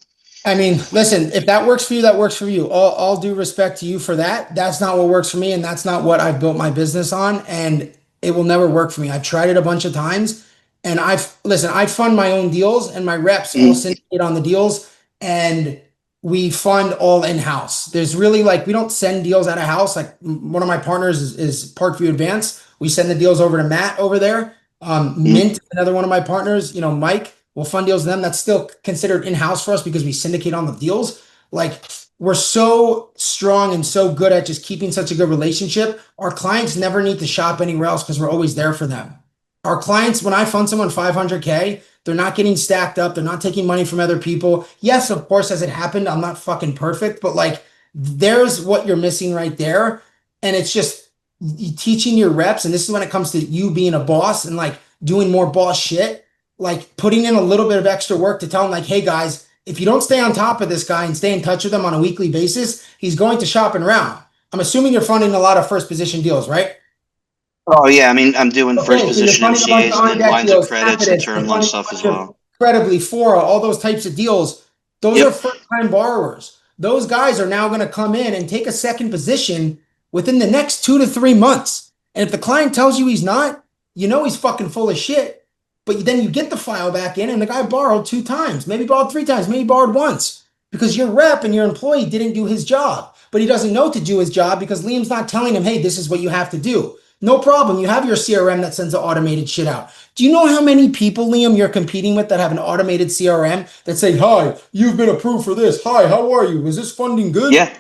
I mean, listen, if that works for you, that works for you. All due respect to you for that. That's not what works for me, and that's not what I've built my business on, and it will never work for me. I've tried it a bunch of times, and I fund my own deals, and my reps all syndicate on the deals, and we fund all in-house. There's really we don't send deals out of house. Like one of my partners is Parkview Advance. We send the deals over to Matt over there. Mint, another one of my partners, Mike, we'll fund deals to them. That's still considered in-house for us because we syndicate on the deals. We're so strong and so good at just keeping such a good relationship. Our clients never need to shop anywhere else because we're always there for them. Our clients, when I fund someone $500K, they're not getting stacked up. They're not taking money from other people. Yes, of course, as it happened, I'm not fucking perfect, but there's what you're missing right there. And it's just teaching your reps. And this is when it comes to you being a boss and doing more boss shit, putting in a little bit of extra work to tell them hey guys, if you don't stay on top of this guy and stay in touch with him on a weekly basis, he's going to shop around. I'm assuming you're funding a lot of first position deals, right? Oh yeah, I mean, I'm doing first So position you're funding a bunch MCAs of and then on-deck lines of deals, credits and Affidavits, term you're loan funding stuff a as bunch of well. Credibly, Fora, all those types of deals. Those Yep. are first-time borrowers. Those guys are now going to come in and take a second position within the next 2 to 3 months. And if the client tells you he's not, he's fucking full of shit. But then you get the file back in and the guy borrowed 2 times, maybe borrowed 3 times, maybe borrowed once because your rep and your employee didn't do his job. But he doesn't know to do his job because Liam's not telling him, hey, this is what you have to do. No problem. You have your CRM that sends the automated shit out. Do you know how many people, Liam, you're competing with that have an automated CRM that say, hi, you've been approved for this. Hi, how are you? Is this funding good? Yeah.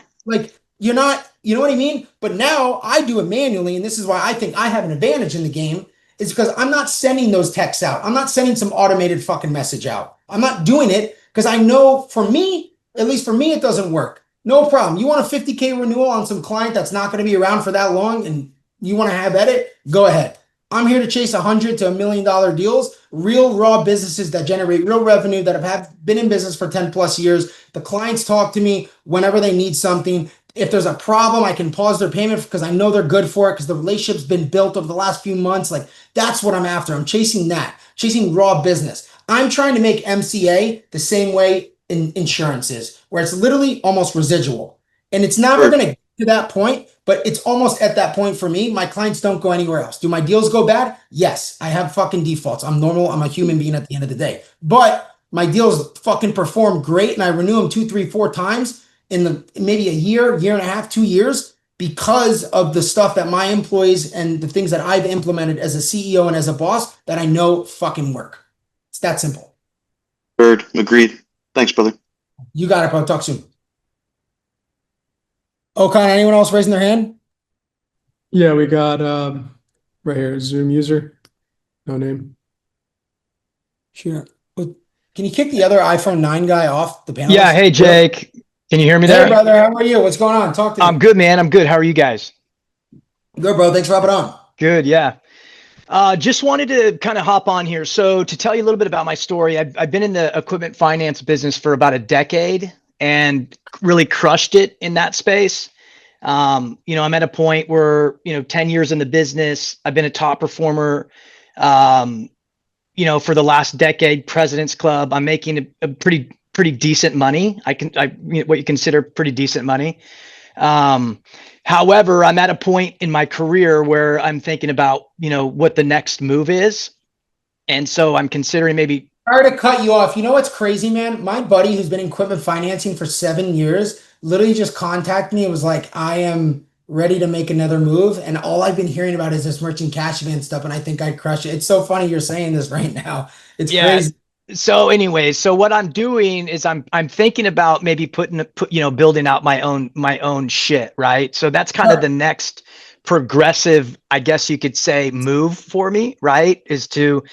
You're not, you know what I mean? But now I do it manually. And this is why I think I have an advantage in the game is because I'm not sending those texts out. I'm not sending some automated fucking message out. I'm not doing it because I know for me, at least for me, it doesn't work. No problem. You want a 50K renewal on some client that's not going to be around for that long and you want to have at it, go ahead. I'm here to chase $100 to $1 million deals, real raw businesses that generate real revenue that have been in business for 10 plus years. The clients talk to me whenever they need something. If there's a problem, I can pause their payment because I know they're good for it because the relationship's been built over the last few months. That's what I'm after. I'm chasing that, chasing raw business. I'm trying to make MCA the same way in insurance is, where it's literally almost residual. And it's never going to get to that point, but it's almost at that point for me. My clients don't go anywhere else. Do my deals go bad? Yes, I have fucking defaults. I'm normal. I'm a human being at the end of the day. But my deals fucking perform great and I renew them 2, 3, 4 times in maybe a year, year and a half, 2 years because of the stuff that my employees and the things that I've implemented as a CEO and as a boss that I know fucking work. It's that simple. Heard. Agreed. Thanks, brother. You got it, bro. Talk soon. Okan, anyone else raising their hand? Yeah, we got right here, Zoom user, no name. Sure. Can you kick the other iPhone 9 guy off the panel? Yeah, hey Jake, can you hear me Hey, there? brother, how are you? What's going on? Talk to me. I'm good, man. I'm good. How are you guys? Good, bro. Thanks for hopping on. Good, yeah. Just wanted to kind of hop on here. So to tell you a little bit about my story, I've been in the equipment finance business for about a decade and really crushed it in that space. I'm at a point where, 10 years in the business, I've been a top performer, for the last decade, President's Club. I'm making a pretty decent money. What you consider pretty decent money. However, I'm at a point in my career where I'm thinking about, what the next move is. And so I'm considering maybe. Sorry to cut you off. You know what's crazy, man? My buddy who's been in equipment financing for 7 years literally just contacted me and was like, I am ready to make another move. And all I've been hearing about is this merchant cash advance stuff. And I think I'd crush it. It's so funny you're saying this right now. It's crazy. So anyways, so what I'm doing is I'm thinking about maybe building out my own shit, right? So that's kind of the next progressive I guess you could say, move for me, right? Is to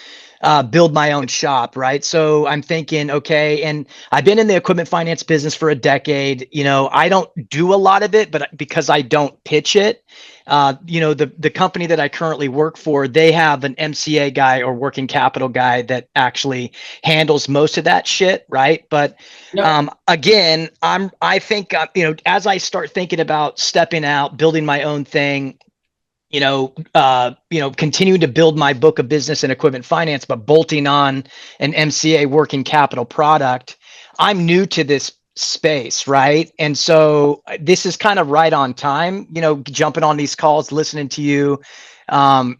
build my own shop, right? So I'm thinking, okay, and I've been in the equipment finance business for a decade. You know, I don't do a lot of it, but because I don't pitch it, you know, the company that I currently work for, they have an MCA guy or working capital guy that actually handles most of that shit, right? But Yep. again, I think you know, as I start thinking about stepping out, building my own thing, you know, continuing to build my book of business and equipment finance, but bolting on an MCA working capital product. I'm new to this space, right? And so this is kind of right on time, you know, jumping on these calls, listening to you.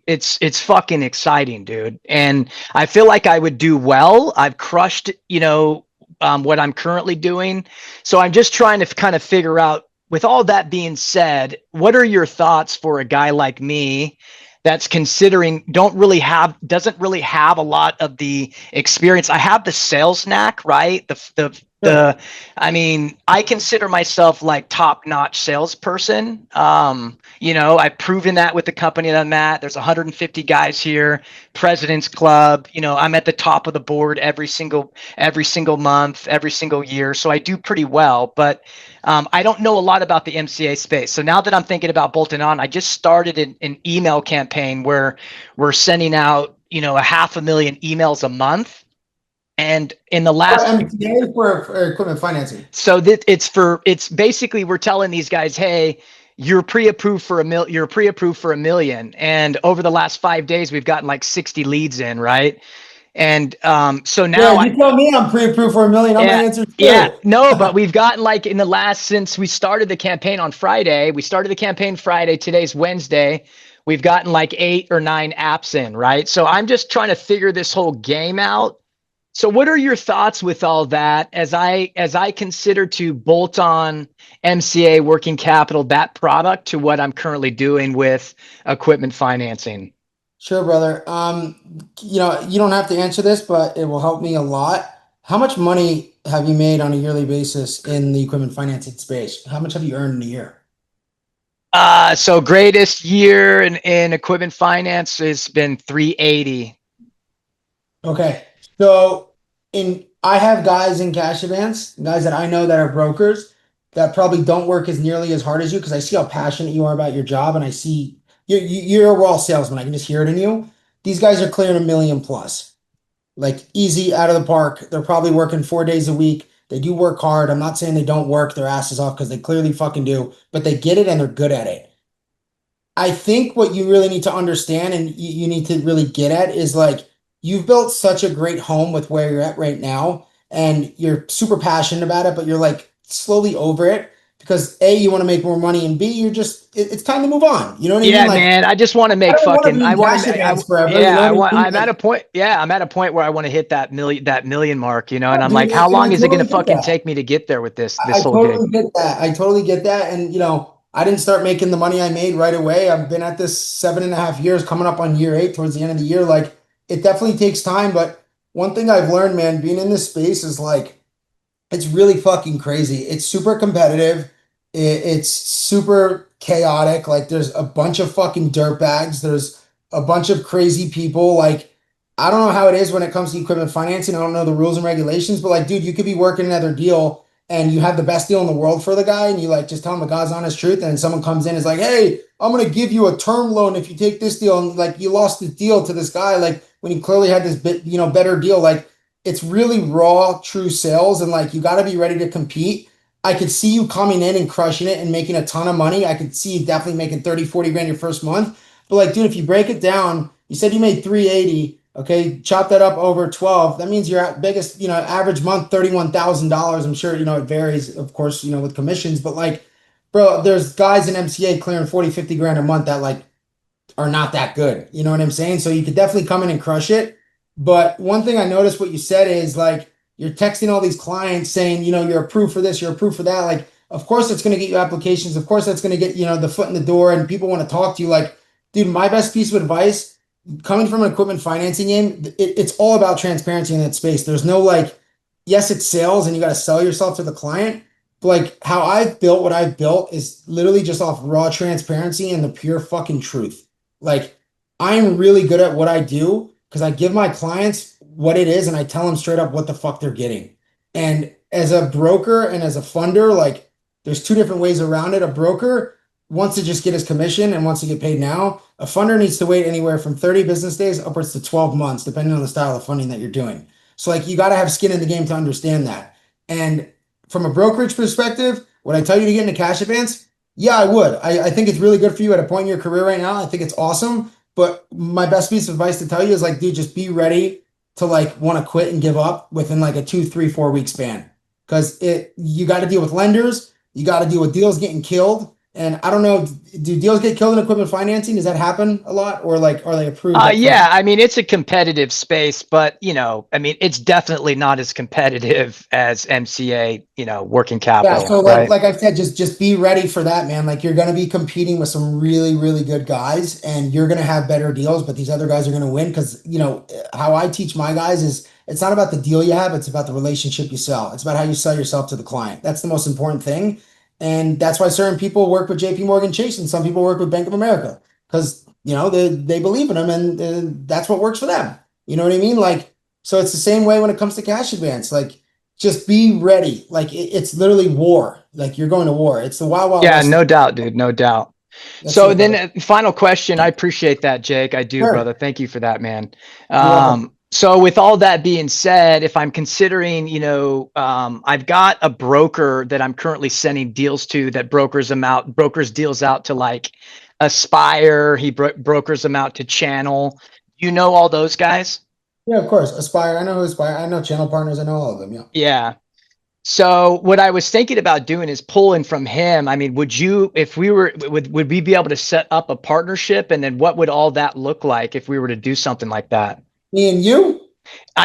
It's fucking exciting, dude. And I feel like I would do well. I've crushed, you know, what I'm currently doing. So I'm just trying to kind of figure out, with all that being said, what are your thoughts for a guy like me that's considering doesn't really have a lot of the experience? I have the sales knack, right? I mean, I consider myself like top-notch salesperson. You know, I've proven that with the company that I'm at. There's 150 guys here, President's Club. You know, I'm at the top of the board every single month, every single year. So I do pretty well, but I don't know a lot about the MCA space. So now that I'm thinking about bolting on, I just started an email campaign where we're sending out, you know, 500,000 emails a month. And in the For last, MTA for equipment financing. so that it's basically, we're telling these guys, hey, you're pre-approved for a million. And over the last 5 days, we've gotten like 60 leads in, right? And so now Yeah, you tell me I'm pre-approved for $1 million. I'm gonna answer yeah, too. no, but we've gotten like in the last, since we started the campaign on Friday, today's Wednesday, we've gotten like 8 or 9 apps in, right? So I'm just trying to figure this whole game out. So what are your thoughts with all that as I consider to bolt on MCA working capital, that product, to what I'm currently doing with equipment financing? Sure, brother. You know, you don't have to answer this, but it will help me a lot. How much money have you made on a yearly basis in the equipment financing space? How much have you earned in a year? So greatest year in equipment finance has been 380. Okay. So I have guys in Cash Advance, guys that I know that are brokers that probably don't work as nearly as hard as you because I see how passionate you are about your job and I see you're a raw salesman. I can just hear it in you. These guys are clearing $1 million plus. Like easy out of the park. They're probably working 4 days a week. They do work hard. I'm not saying they don't work their asses off because they clearly fucking do, but they get it and they're good at it. I think what you really need to understand and you need to really get at is like you've built such a great home with where you're at right now, and you're super passionate about it, but you're like slowly over it because A, you want to make more money, and B, it's time to move on. You know what I mean? Yeah, Like man. I just want to I make don't want to fucking. be I in want cash to. advance forever. You Yeah, know I what want. I mean? I'm at Like, a point. Yeah, I'm at a point where I want to hit that million mark. You know, and I'm dude, like, how and I long is it going to totally get fucking that. take me to get there with this I whole gig? totally get that. I totally get that. And you know, I didn't start making the money I made right away. I've been at this 7.5 years, coming up on year 8 towards the end of the year. Like it definitely takes time. But one thing I've learned, man, being in this space is like it's really fucking crazy. It's super competitive. It's super chaotic. Like there's a bunch of fucking dirtbags. There's a bunch of crazy people. Like I don't know how it is when it comes to equipment financing. I don't know the rules and regulations, but like, dude, you could be working another deal and you have the best deal in the world for the guy, and you like just tell him the God's honest truth, and then someone comes in and is like, hey, I'm gonna give you a term loan if you take this deal, and like you lost the deal to this guy, like when he clearly had this bit, better deal. Like it's really raw, true sales, and like you got to be ready to compete. I could see you coming in and crushing it and making a ton of money. I could see you definitely making 30, 40 grand your first month. But like, dude, if you break it down, you said you made 380. Okay, chop that up over 12. That means your biggest, average month, $31,000. I'm sure, it varies, of course, with commissions, but like, bro, there's guys in MCA clearing 40, 50 grand a month that like are not that good. You know what I'm saying? So you could definitely come in and crush it. But one thing I noticed what you said is like you're texting all these clients saying, you're approved for this, you're approved for that. Like, of course that's going to get you applications. Of course that's going to get, the foot in the door and people want to talk to you. Like, dude, my best piece of advice coming from an equipment financing game, it's all about transparency in that space. There's no like, yes, it's sales and you got to sell yourself to the client. But like how I've built what I've built is literally just off raw transparency and the pure fucking truth. Like, I'm really good at what I do because I give my clients what it is and I tell them straight up what the fuck they're getting. And as a broker and as a funder, like, there's two different ways around it. A broker wants to just get his commission and wants to get paid now. A funder needs to wait anywhere from 30 business days upwards to 12 months, depending on the style of funding that you're doing. So, like, you got to have skin in the game to understand that. And from a brokerage perspective, would I tell you to get into cash advance? Yeah, I would. I think it's really good for you at a point in your career right now. I think it's awesome. But my best piece of advice to tell you is, like, dude, just be ready to, like, want to quit and give up within like a 2, 3, 4 week span. Because you got to deal with lenders, you got to deal with deals getting killed. And I don't know, do deals get killed in equipment financing? Does that happen a lot, or like are they approved? Yeah, I mean, it's a competitive space, but I mean, it's definitely not as competitive as MCA, working capital. Yeah, so right? like I said, just be ready for that, man. Like, you're gonna be competing with some really, really good guys, and you're gonna have better deals, but these other guys are gonna win because how I teach my guys is it's not about the deal you have, it's about the relationship you sell. It's about how you sell yourself to the client. That's the most important thing. And that's why certain people work with JP Morgan Chase and some people work with Bank of America because they believe in them and that's what works for them. You know what I mean? Like, so it's the same way when it comes to cash advance. Like, just be ready. Like, it's literally war. Like, you're going to war. It's the wild, wild Yeah, west. no doubt, dude. No doubt. That's So it, then, brother. final question. I appreciate that, Jake. I do, Sure. brother. Thank you for that, man. welcome. So with all that being said, if I'm considering, I've got a broker that I'm currently sending deals to that brokers deals out to like Aspire. He brokers them out to Channel. You know all those guys? Yeah, of course. Aspire. I know who Aspire. I know Channel Partners. I know all of them. Yeah. Yeah. So what I was thinking about doing is pulling from him. I mean, would we be able to set up a partnership? And then what would all that look like if we were to do something like that? Me and you?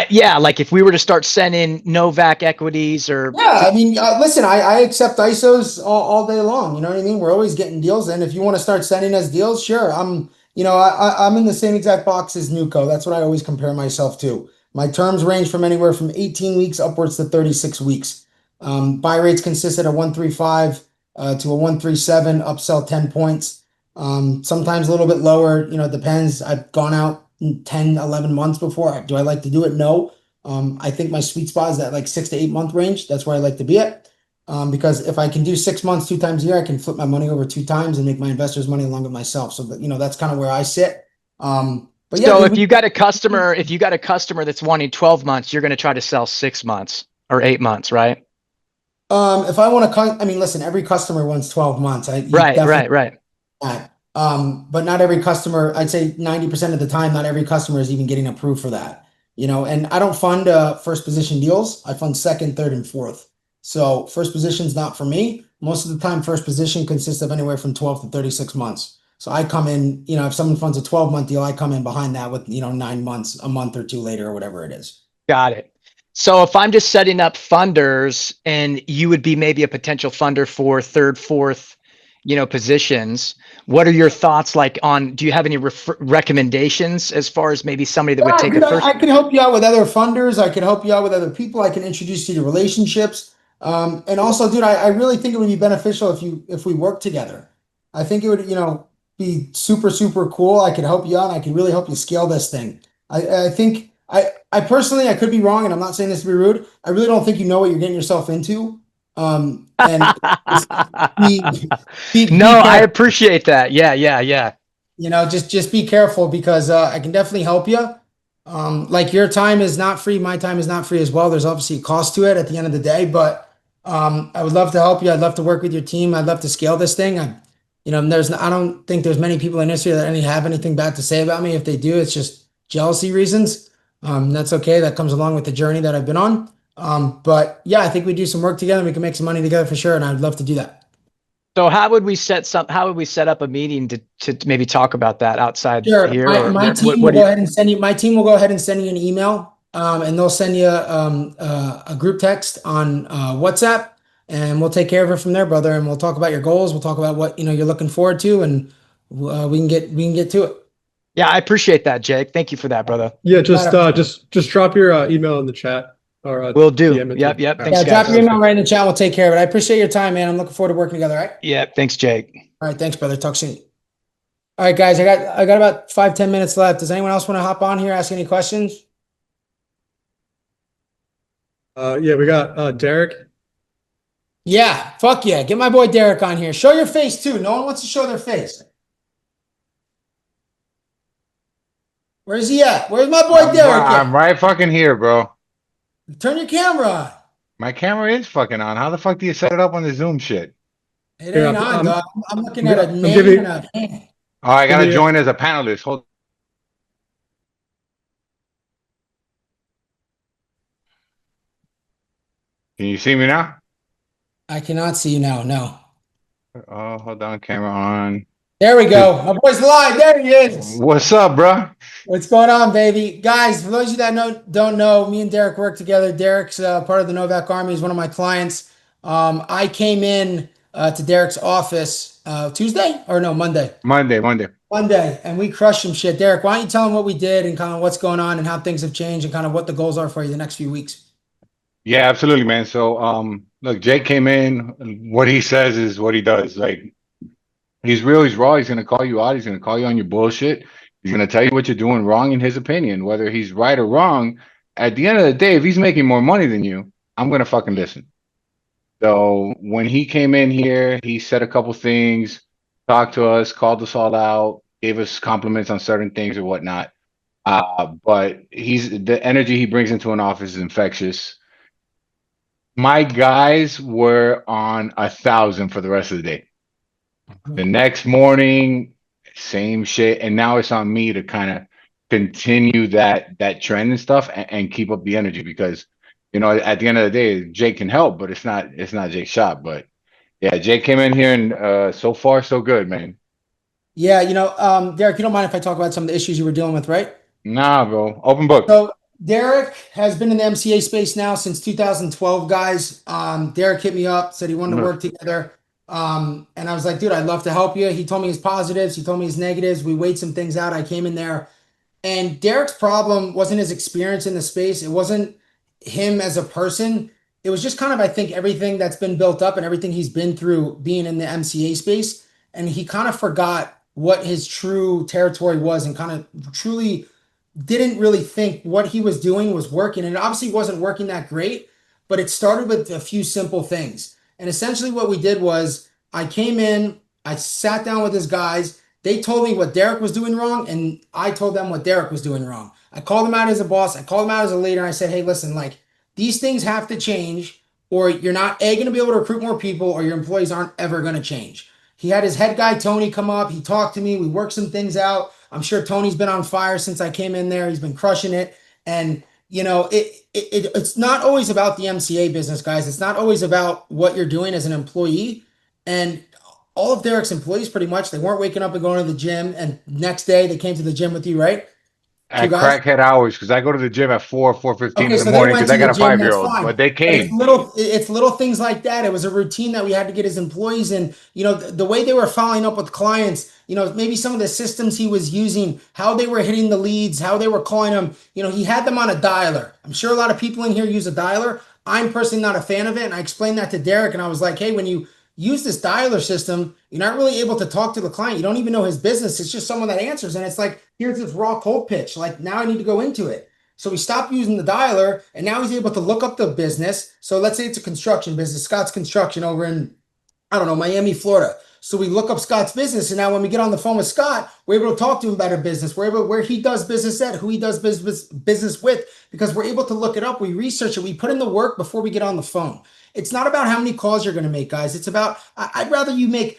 Yeah, like if we were to start sending Novak equities or Yeah, I mean, listen, I accept ISOs all day long. You know what I mean? We're always getting deals in. If you want to start sending us deals, sure. I'm in the same exact box as Nuco. That's what I always compare myself to. My terms range from anywhere from 18 weeks upwards to 36 weeks. Buy rates consisted of 135 to a 137, upsell 10 points. Sometimes a little bit lower, it depends. I've gone out 10, 11 months before. Do I like to do it? No. I think my sweet spot is that like 6 to 8 month range. That's where I like to be at. Because if I can do 6 months 2 times a year, I can flip my money over 2 times and make my investors money along with myself. So that, that's kind of where I sit. But yeah, so if you got a customer that's wanting 12 months, you're going to try to sell 6 months or 8 months, right? If I want to, I mean, listen, every customer wants 12 months. Right. But not every customer, I'd say 90% of the time, not every customer is even getting approved for that. And I don't fund first position deals. I fund second, third, and fourth. So first position's not for me. Most of the time, first position consists of anywhere from 12 to 36 months. So I come in, if someone funds a 12-month deal, I come in behind that with, 9 months, a month or two later, or whatever it is. Got it. So if I'm just setting up funders and you would be maybe a potential funder for third, fourth, positions, what are your thoughts like on, do you have any recommendations as far as maybe somebody that would take a first? I can help you out with other funders. I can help you out with other people. I can introduce you to relationships. And also, dude, I really think it would be beneficial if we work together. I think it would, be super, super cool. I could help you out. I could really help you scale this thing. I think I personally, I could be wrong, and I'm not saying this to be rude. I really don't think you know what you're getting yourself into. And I appreciate that. Yeah. Just be careful because I can definitely help you. Like, your time is not free, my time is not free as well. There's obviously a cost to it at the end of the day, but I would love to help you. I'd love to work with your team. I'd love to scale this thing. I don't think there's many people in history that have anything bad to say about me. If they do, it's just jealousy reasons. That's okay. That comes along with the journey that I've been on. But yeah, I think we do some work together. We can make some money together for sure. And I'd love to do that. So how would we set up a meeting to maybe talk about that outside Sure. here? My team will go ahead and send you, an email, and they'll send you, a group text on, WhatsApp, and we'll take care of it from there, brother. And we'll talk about your goals. We'll talk about what, you're looking forward to, and, we can get to it. Yeah, I appreciate that, Jake. Thank you for that, brother. Yeah, just drop your email in the chat. Or, will do. DM Yep. All right. Thanks, Yeah, drop guys. your email right in the chat. We'll take care of it. I appreciate your time, man. I'm looking forward to working together. All right. Yeah. Thanks, Jake. All right. Thanks, brother. Talk soon. All right, guys, I got about 5-10 minutes left. Does anyone else want to hop on here, ask any questions? Yeah, we got Derek. Yeah, fuck yeah. Get my boy Derek on here. Show your face too. No one wants to show their face. Where's he at? Where's my boy Derek I'm at? right fucking here, bro. Turn your camera on. My camera is fucking on. How the fuck do you set it up on the Zoom shit? It Here, ain't on, dog. I'm looking I'm at a I'm name giving- and a hand. Oh, I gotta Give me a- join as a panelist. Hold. Can you see me now? I cannot see you now. No. Oh, hold on, camera on. There we go. My boy's live. There he is. What's up, bro? What's going on, baby? Guys, for those of you that don't know, me and Derek work together. Derek's part of the Novak Army. He's one of my clients. I came in to Derek's office Tuesday or no, Monday. Monday. Monday, and we crushed some shit. Derek, why don't you tell them what we did and kind of what's going on and how things have changed and kind of what the goals are for you the next few weeks? Yeah, absolutely, man. So, look, Jake came in. What he says is what he does. Like, he's real, he's raw. He's gonna call you out. He's gonna call you on your bullshit. He's gonna tell you what you're doing wrong in his opinion, whether he's right or wrong. At the end of the day, if he's making more money than you, I'm gonna fucking listen. So when he came in here, he said a couple things, talked to us, called us all out, gave us compliments on certain things or whatnot. But the energy he brings into an office is infectious. My guys were on 1,000 for the rest of the day. The next morning, same shit, and now it's on me to kind of continue that trend and stuff and keep up the energy because at the end of the day, Jake can help, but it's not Jake's shop. But yeah, Jake came in here and so far so good, man. Yeah, Derek, you don't mind if I talk about some of the issues you were dealing with, right? Nah, bro, open book. So Derek has been in the MCA space now since 2012, guys. Derek hit me up, said he wanted to work together. And I was like, dude, I'd love to help you. He told me his positives, he told me his negatives. We weighed some things out. I came in there, and Derek's problem wasn't his experience in the space. It wasn't him as a person. It was just kind of, I think, everything that's been built up and everything he's been through being in the MCA space. And he kind of forgot what his true territory was and kind of truly didn't really think what he was doing was working. And it obviously wasn't working that great, but it started with a few simple things. And essentially what we did was I came in, I sat down with his guys. They told me what Derek was doing wrong, and I told them what Derek was doing wrong. I called him out as a boss. I called him out as a leader. And I said, hey, listen, like these things have to change, or you're not going to be able to recruit more people, or your employees aren't ever going to change. He had his head guy, Tony, come up. He talked to me. We worked some things out. I'm sure Tony's been on fire since I came in there. He's been crushing it. And, it's not always about the MCA business, guys. It's not always about what you're doing as an employee. And all of Derek's employees, pretty much, they weren't waking up and going to the gym. And next day they came to the gym with you, right? At crackhead hours, because I go to the gym at 4:15 in the so morning because I got a gym, 5-year-old. that's fine. But they came. It's little things like that. It was a routine that we had to get his employees in. The way they were following up with clients, maybe some of the systems he was using, how they were hitting the leads, how they were calling them. He had them on a dialer. I'm sure a lot of people in here use a dialer. I'm personally not a fan of it. And I explained that to Derek, and I was like, hey, when you use this dialer system, you're not really able to talk to the client. You don't even know his business. It's just someone that answers. And it's like, here's this raw cold pitch. Like now I need to go into it. So we stopped using the dialer, and now he's able to look up the business. So let's say it's a construction business, Scott's Construction over in, I don't know, Miami, Florida. So we look up Scott's business. And now when we get on the phone with Scott, we're able to talk to him about our business. We're able, where he does business at, who he does business with, because we're able to look it up. We research it. We put in the work before we get on the phone. It's not about how many calls you're going to make, guys. It's about, I'd rather you make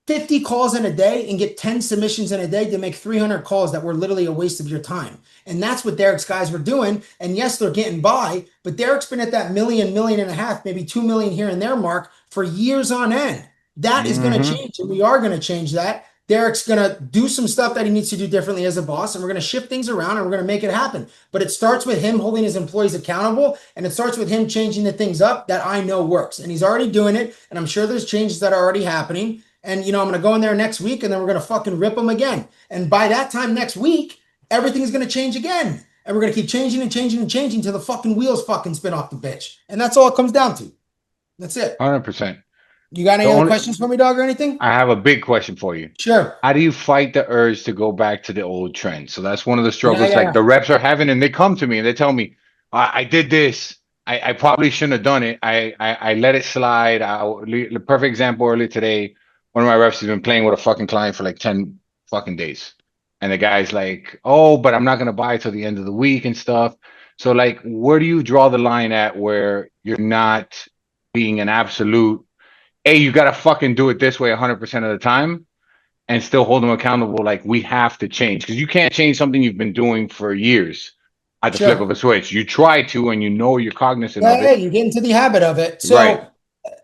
50 calls in a day and get 10 submissions in a day to make 300 calls that were literally a waste of your time. And that's what Derek's guys were doing. And yes, they're getting by, but Derek's been at that million and a half, maybe 2 million here and there mark for years on end. That is going to change, and we are going to change that. Derek's going to do some stuff that he needs to do differently as a boss, and we're going to shift things around, and we're going to make it happen. But it starts with him holding his employees accountable, and it starts with him changing the things up that I know works. And he's already doing it, and I'm sure there's changes that are already happening. And, I'm going to go in there next week, and then we're going to fucking rip them again. And by that time next week, everything's going to change again. And we're going to keep changing and changing and changing until the fucking wheels fucking spin off the bitch. And that's all it comes down to. That's it. 100%. You got any The other only- questions for me, dog, or anything? I have a big question for you. Sure. How do you fight the urge to go back to the old trend? So that's one of the struggles yeah. like the reps are having, and they come to me and they tell me, I did this. I probably shouldn't have done it. I let it slide. The perfect example earlier today, one of my reps has been playing with a fucking client for like 10 fucking days. And the guy's like, oh, but I'm not gonna buy till the end of the week and stuff. So like, where do you draw the line at where you're not being an absolute, hey, you gotta fucking do it this way 100% of the time, and still hold them accountable? Like, we have to change, because you can't change something you've been doing for years at the flip Sure. of a switch. You try to, and you know you're cognizant of Yeah, it. you get into the habit of it. So Right.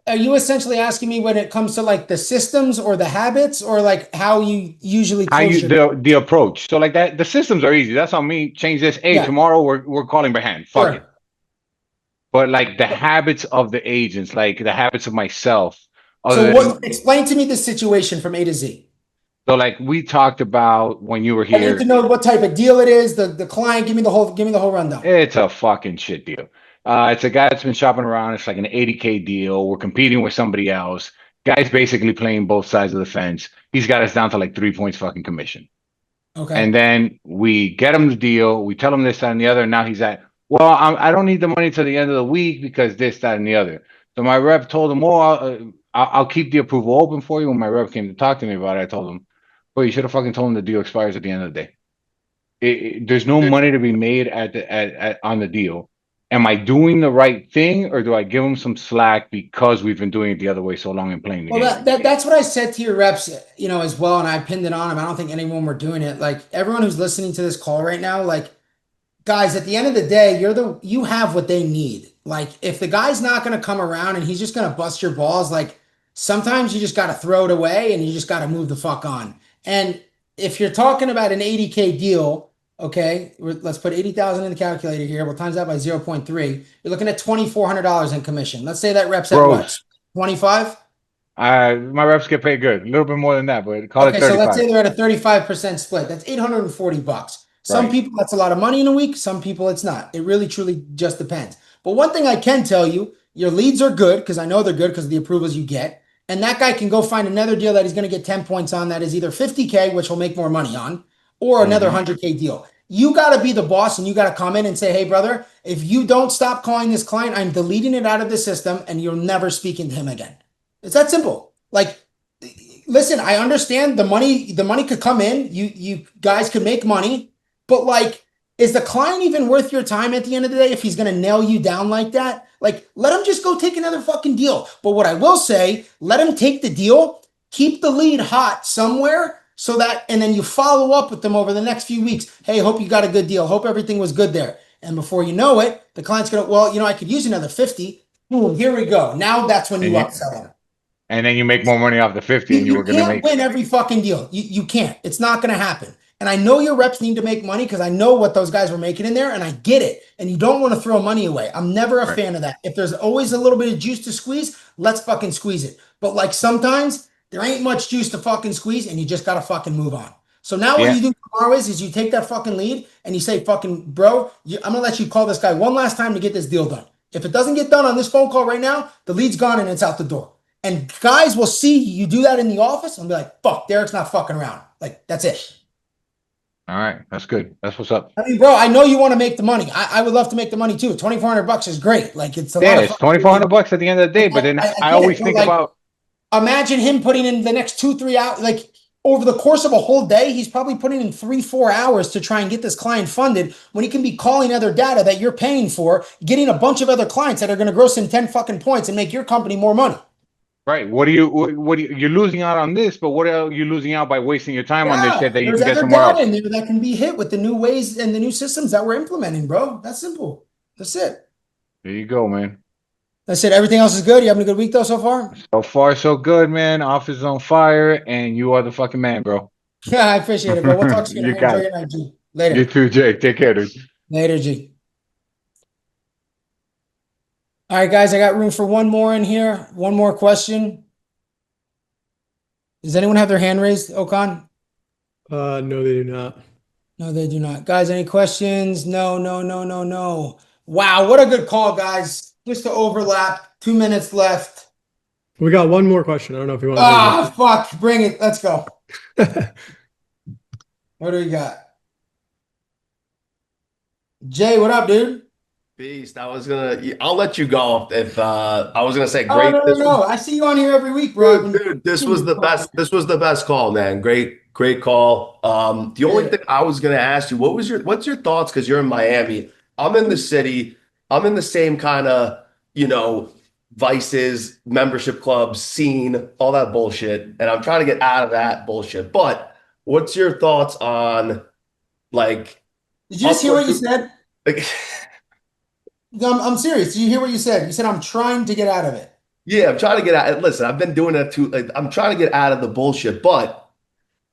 are you essentially asking me when it comes to like the systems or the habits, or like how you usually How close you your the approach. So like that, the systems are easy. That's on me. Change this. Hey, Yeah. tomorrow we're calling by hand. Fuck Sure. it. But like the habits of the agents, like the habits of myself, other So than what explain to me the situation from A to Z. so like we talked about when you were I need to here, know what type of deal it is, the client, give me the whole rundown. it's a fucking shit deal. It's a guy that's been shopping around. It's like an 80K deal. We're competing with somebody else. Guy's basically playing both sides of the fence. He's got us down to like 3 points fucking commission. Okay. And then we get him the deal. We tell him this, that, and the other. And now he's at, well, I don't need the money till the end of the week because this, that, and the other. So my rep told him, oh, I'll keep the approval open for you. When my rep came to talk to me about it, I told him, well, you should have fucking told him the deal expires at the end of the day. There's no money to be made on the deal. Am I doing the right thing, or do I give him some slack because we've been doing it the other way so long and playing the Well, game? that's what I said to your reps, as well, and I pinned it on them. I don't think anyone were doing it. Like everyone who's listening to this call right now, like guys, at the end of the day, you have what they need. Like if the guy's not going to come around and he's just going to bust your balls, like sometimes you just got to throw it away and you just got to move the fuck on. And if you're talking about an 80K deal, okay, let's put 80,000 in the calculator here. We'll times that by 0.3. You're looking at $2,400 in commission. Let's say that rep's at what? Gross. 25? My reps get paid good, a little bit more than that, but call it Okay, so let's 35. say they're at a 35% split. That's $840. Some Right. people, that's a lot of money in a week. Some people, it's not. It really, truly just depends. But one thing I can tell you, your leads are good because I know they're good because of the approvals you get. And that guy can go find another deal that he's going to get 10 points on that is either 50K, which he'll make more money on, or another 100K deal. You got to be the boss and you got to come in and say, hey, brother, if you don't stop calling this client, I'm deleting it out of the system and you're never speaking to him again. It's that simple. Like, listen, I understand the money could come in. You guys could make money, but like, is the client even worth your time at the end of the day if he's going to nail you down like that? Like, let him just go take another fucking deal. But what I will say, let him take the deal, keep the lead hot somewhere so that, and then you follow up with them over the next few weeks. Hey, hope you got a good deal. Hope everything was good there. And before you know it, the client's going to, well, I could use another 50. Boom, here we go. Now that's when you upsell them. And then you make more money off the 50 and you were going to make. Win every fucking deal. You can't. It's not going to happen. And I know your reps need to make money because I know what those guys were making in there and I get it. And you don't want to throw money away. I'm never a fan of that. If there's always a little bit of juice to squeeze, let's fucking squeeze it. But like sometimes there ain't much juice to fucking squeeze and you just got to fucking move on. So now what you do tomorrow is you take that fucking lead and you say, fucking bro, I'm going to let you call this guy one last time to get this deal done. If it doesn't get done on this phone call right now, the lead's gone and it's out the door. And guys will see you do that in the office and be like, fuck, Derek's not fucking around. Like, that's it. All right. That's good. That's what's up. I mean, bro, I know you want to make the money. I would love to make the money too. $2,400 is great. Like, it's a lot of it's $2,400 at the end of the day. But then I always think about. Imagine him putting in the next 2-3 hours, like over the course of a whole day, he's probably putting in 3-4 hours to try and get this client funded when he can be calling other data that you're paying for, getting a bunch of other clients that are going to gross him 10 fucking points and make your company more money. Right. You're losing out on this, but what are you losing out by wasting your time on this shit that you can get somewhere else? There's other data in there that can be hit with the new ways and the new systems that we're implementing, bro. That's simple. That's it. There you go, man. That's it. Everything else is good. You having a good week though so far? So far, so good, man. Office is on fire, and you are the fucking man, bro. Yeah, I appreciate it, bro. We'll talk soon. You got Enjoy it. your night, G. Later. You too, Jake. Take care, dude. Later, G. All right, guys, I got room for one more in here. One more question. Does anyone have their hand raised, Okan? No, they do not. No, they do not. Guys, any questions? No. Wow, what a good call, guys. Just to overlap. 2 minutes left. We got one more question. I don't know if you want Ah, fuck. Bring it. Let's go. What do we got? Jay, what up, dude? Beast, I'll let you go if I was gonna say Oh, great. no. I see you on here every week, bro. Dude, this was the best. This was the best call, man. Great call. The only thing I was gonna ask you, what's your thoughts? Because you're in Miami. I'm in the city. I'm in the same kind of, vices, membership clubs, scene, all that bullshit. And I'm trying to get out of that bullshit. But what's your thoughts on like Did you just hear what you said? like No, I'm serious. Did you hear what you said? You said, I'm trying to get out of it. yeah, I'm trying to get out. Listen, I've been doing that too. Like, I'm trying to get out of the bullshit. But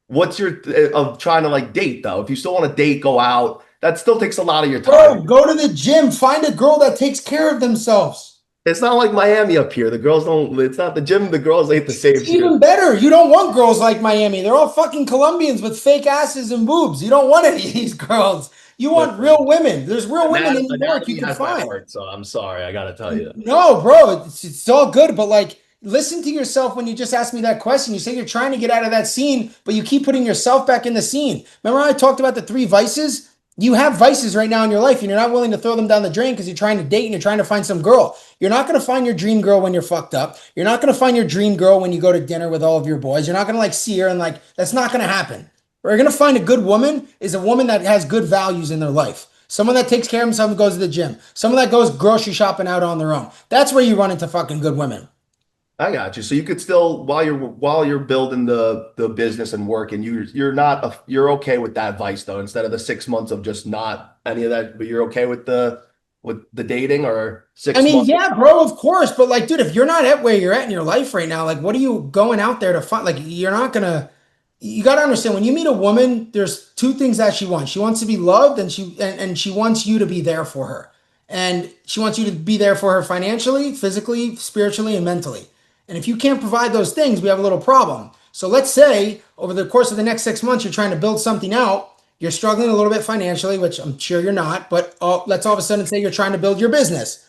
what's your of trying to like date though? If you still want to date, go out. That still takes a lot of your Bro, time. go to the gym. Find a girl that takes care of themselves. It's not like Miami up here. The girls don't. It's not the gym. The girls ain't the same. It's even better. You don't want girls like Miami. They're all fucking Colombians with fake asses and boobs. You don't want any of these girls. You want real women. There's real women in New York you can find. So I'm sorry. I gotta tell you. No, bro, it's all good, but like, listen to yourself when you just asked me that question. You say you're trying to get out of that scene, but you keep putting yourself back in the scene. Remember how I talked about the 3 vices? You have vices right now in your life, and you're not willing to throw them down the drain because you're trying to date and you're trying to find some girl. You're not going to find your dream girl when you're fucked up. You're not going to find your dream girl when you go to dinner with all of your boys. You're not going to like see her and like, that's not going to happen. We're going to find a good woman is a woman that has good values in their life. Someone that takes care of themselves and goes to the gym. Someone that goes grocery shopping out on their own. That's where you run into fucking good women. I got you. So you could still while you're building the business and working, you're okay with that vice though, instead of the 6 months of just not any of that, but you're okay with the dating or 6 months. Yeah, bro, of course. But like, dude, if you're not at where you're at in your life right now, like what are you going out there to find? Like, you're not gonna, you got to understand when you meet a woman, there's 2 things that she wants. She wants to be loved and she wants you to be there for her. And she wants you to be there for her financially, physically, spiritually, and mentally. And if you can't provide those things, we have a little problem. So let's say over the course of the next 6 months, you're trying to build something out. You're struggling a little bit financially, which I'm sure you're not, but let's all of a sudden say you're trying to build your business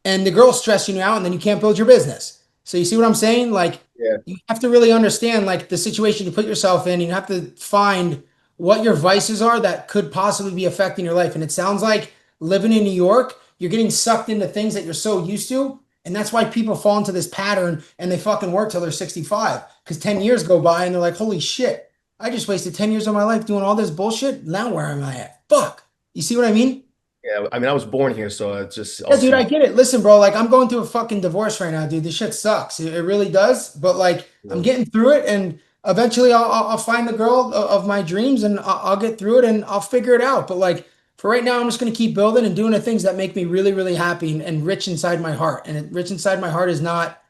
and the girl's stressing you out and then you can't build your business. So you see what I'm saying? Like, Yeah. you have to really understand like the situation you put yourself in. You have to find what your vices are that could possibly be affecting your life. And it sounds like living in New York, you're getting sucked into things that you're so used to. And that's why people fall into this pattern and they fucking work till they're 65 because 10 years go by and they're like, holy shit, I just wasted 10 years of my life doing all this bullshit. Now where am I at? Fuck. You see what I mean? Yeah, I mean, I was born here, so it's just Yeah, dude, I get it. Listen, bro, like I'm going through a fucking divorce right now, dude. This shit sucks. It really does. But like, I'm getting through it, and eventually I'll find the girl of my dreams, and I'll get through it, and I'll figure it out. But like for right now, I'm just gonna keep building and doing the things that make me really, really happy and rich inside my heart. And rich inside my heart is not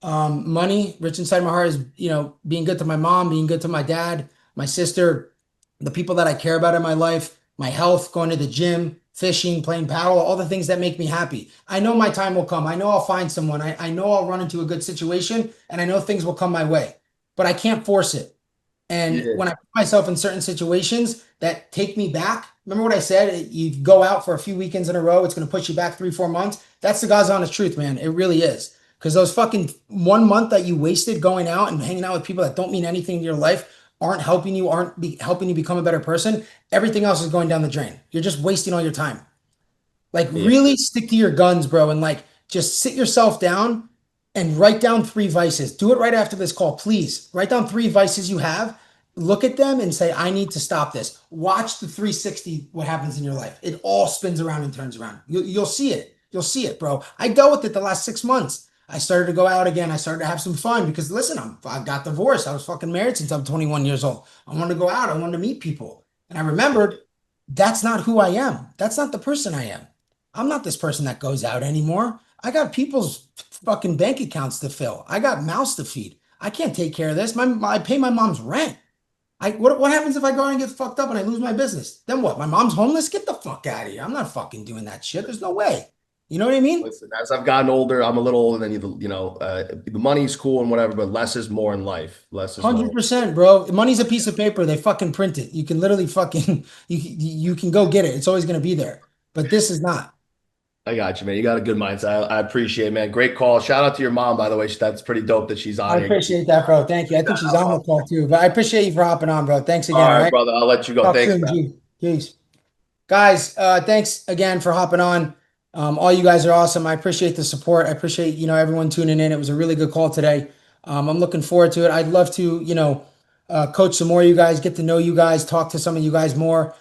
money. Rich inside my heart is being good to my mom, being good to my dad, my sister, the people that I care about in my life, my health, going to the gym, fishing, playing paddle, all the things that make me happy. I know my time will come. I know I'll find someone. I know I'll run into a good situation and I know things will come my way, but I can't force it. And when I put myself in certain situations that take me back, remember what I said? You go out for a few weekends in a row, it's going to push you back 3-4 months. That's the God's honest truth, man. It really is. Because those fucking 1 month that you wasted going out and hanging out with people that don't mean anything to your life aren't helping you, helping you become a better person. Everything else is going down the drain. You're just wasting all your time. Like really stick to your guns, bro. And like, just sit yourself down and write down 3 vices. Do it right after this call, please. Write down 3 vices you have. Look at them and say, I need to stop this. Watch the 360, what happens in your life. It all spins around and turns around. You'll see it. You'll see it, bro. I dealt with it the last 6 months. I started to go out again. I started to have some fun because listen, I got divorced. I was fucking married since I'm 21 years old. I wanted to go out. I wanted to meet people. And I remembered that's not who I am. That's not the person I am. I'm not this person that goes out anymore. I got people's fucking bank accounts to fill. I got mouths to feed. I can't take care of this. I pay my mom's rent. What happens if I go out and get fucked up and I lose my business? Then what? My mom's homeless? Get the fuck out of here. I'm not fucking doing that shit. There's no way. You know what I mean? Listen, as I've gotten older, I'm a little older than you. The money's cool and whatever, but less is more in life. Less is more. 100%, bro. Money's a piece of paper. They fucking print it. You can literally fucking you can go get it. It's always gonna be there. But this is not. I got you, man. You got a good mindset. I appreciate it, man. Great call. Shout out to your mom, by the way. That's pretty dope that she's I on here. appreciate that, bro. Thank you. I think she's on the call too, but I appreciate you for hopping on, bro. Thanks again. All All right, right. brother. I'll let you go. Talk Thanks, soon, man. G. Peace. Guys, thanks again for hopping on. All you guys are awesome. I appreciate the support. I appreciate, everyone tuning in. It was a really good call today. I'm looking forward to it. I'd love to, coach some more of you guys, get to know you guys, talk to some of you guys more.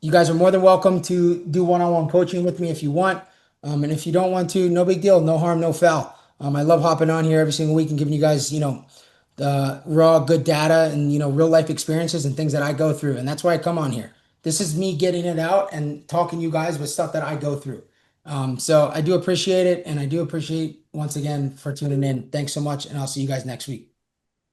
You guys are more than welcome to do one-on-one coaching with me if you want. And if you don't want to, no big deal. No harm, no foul. I love hopping on here every single week and giving you guys, the raw, good data and, real life experiences and things that I go through. And that's why I come on here. This is me getting it out and talking to you guys with stuff that I go through. So I do appreciate it. And I do appreciate once again for tuning in. Thanks so much. And I'll see you guys next week.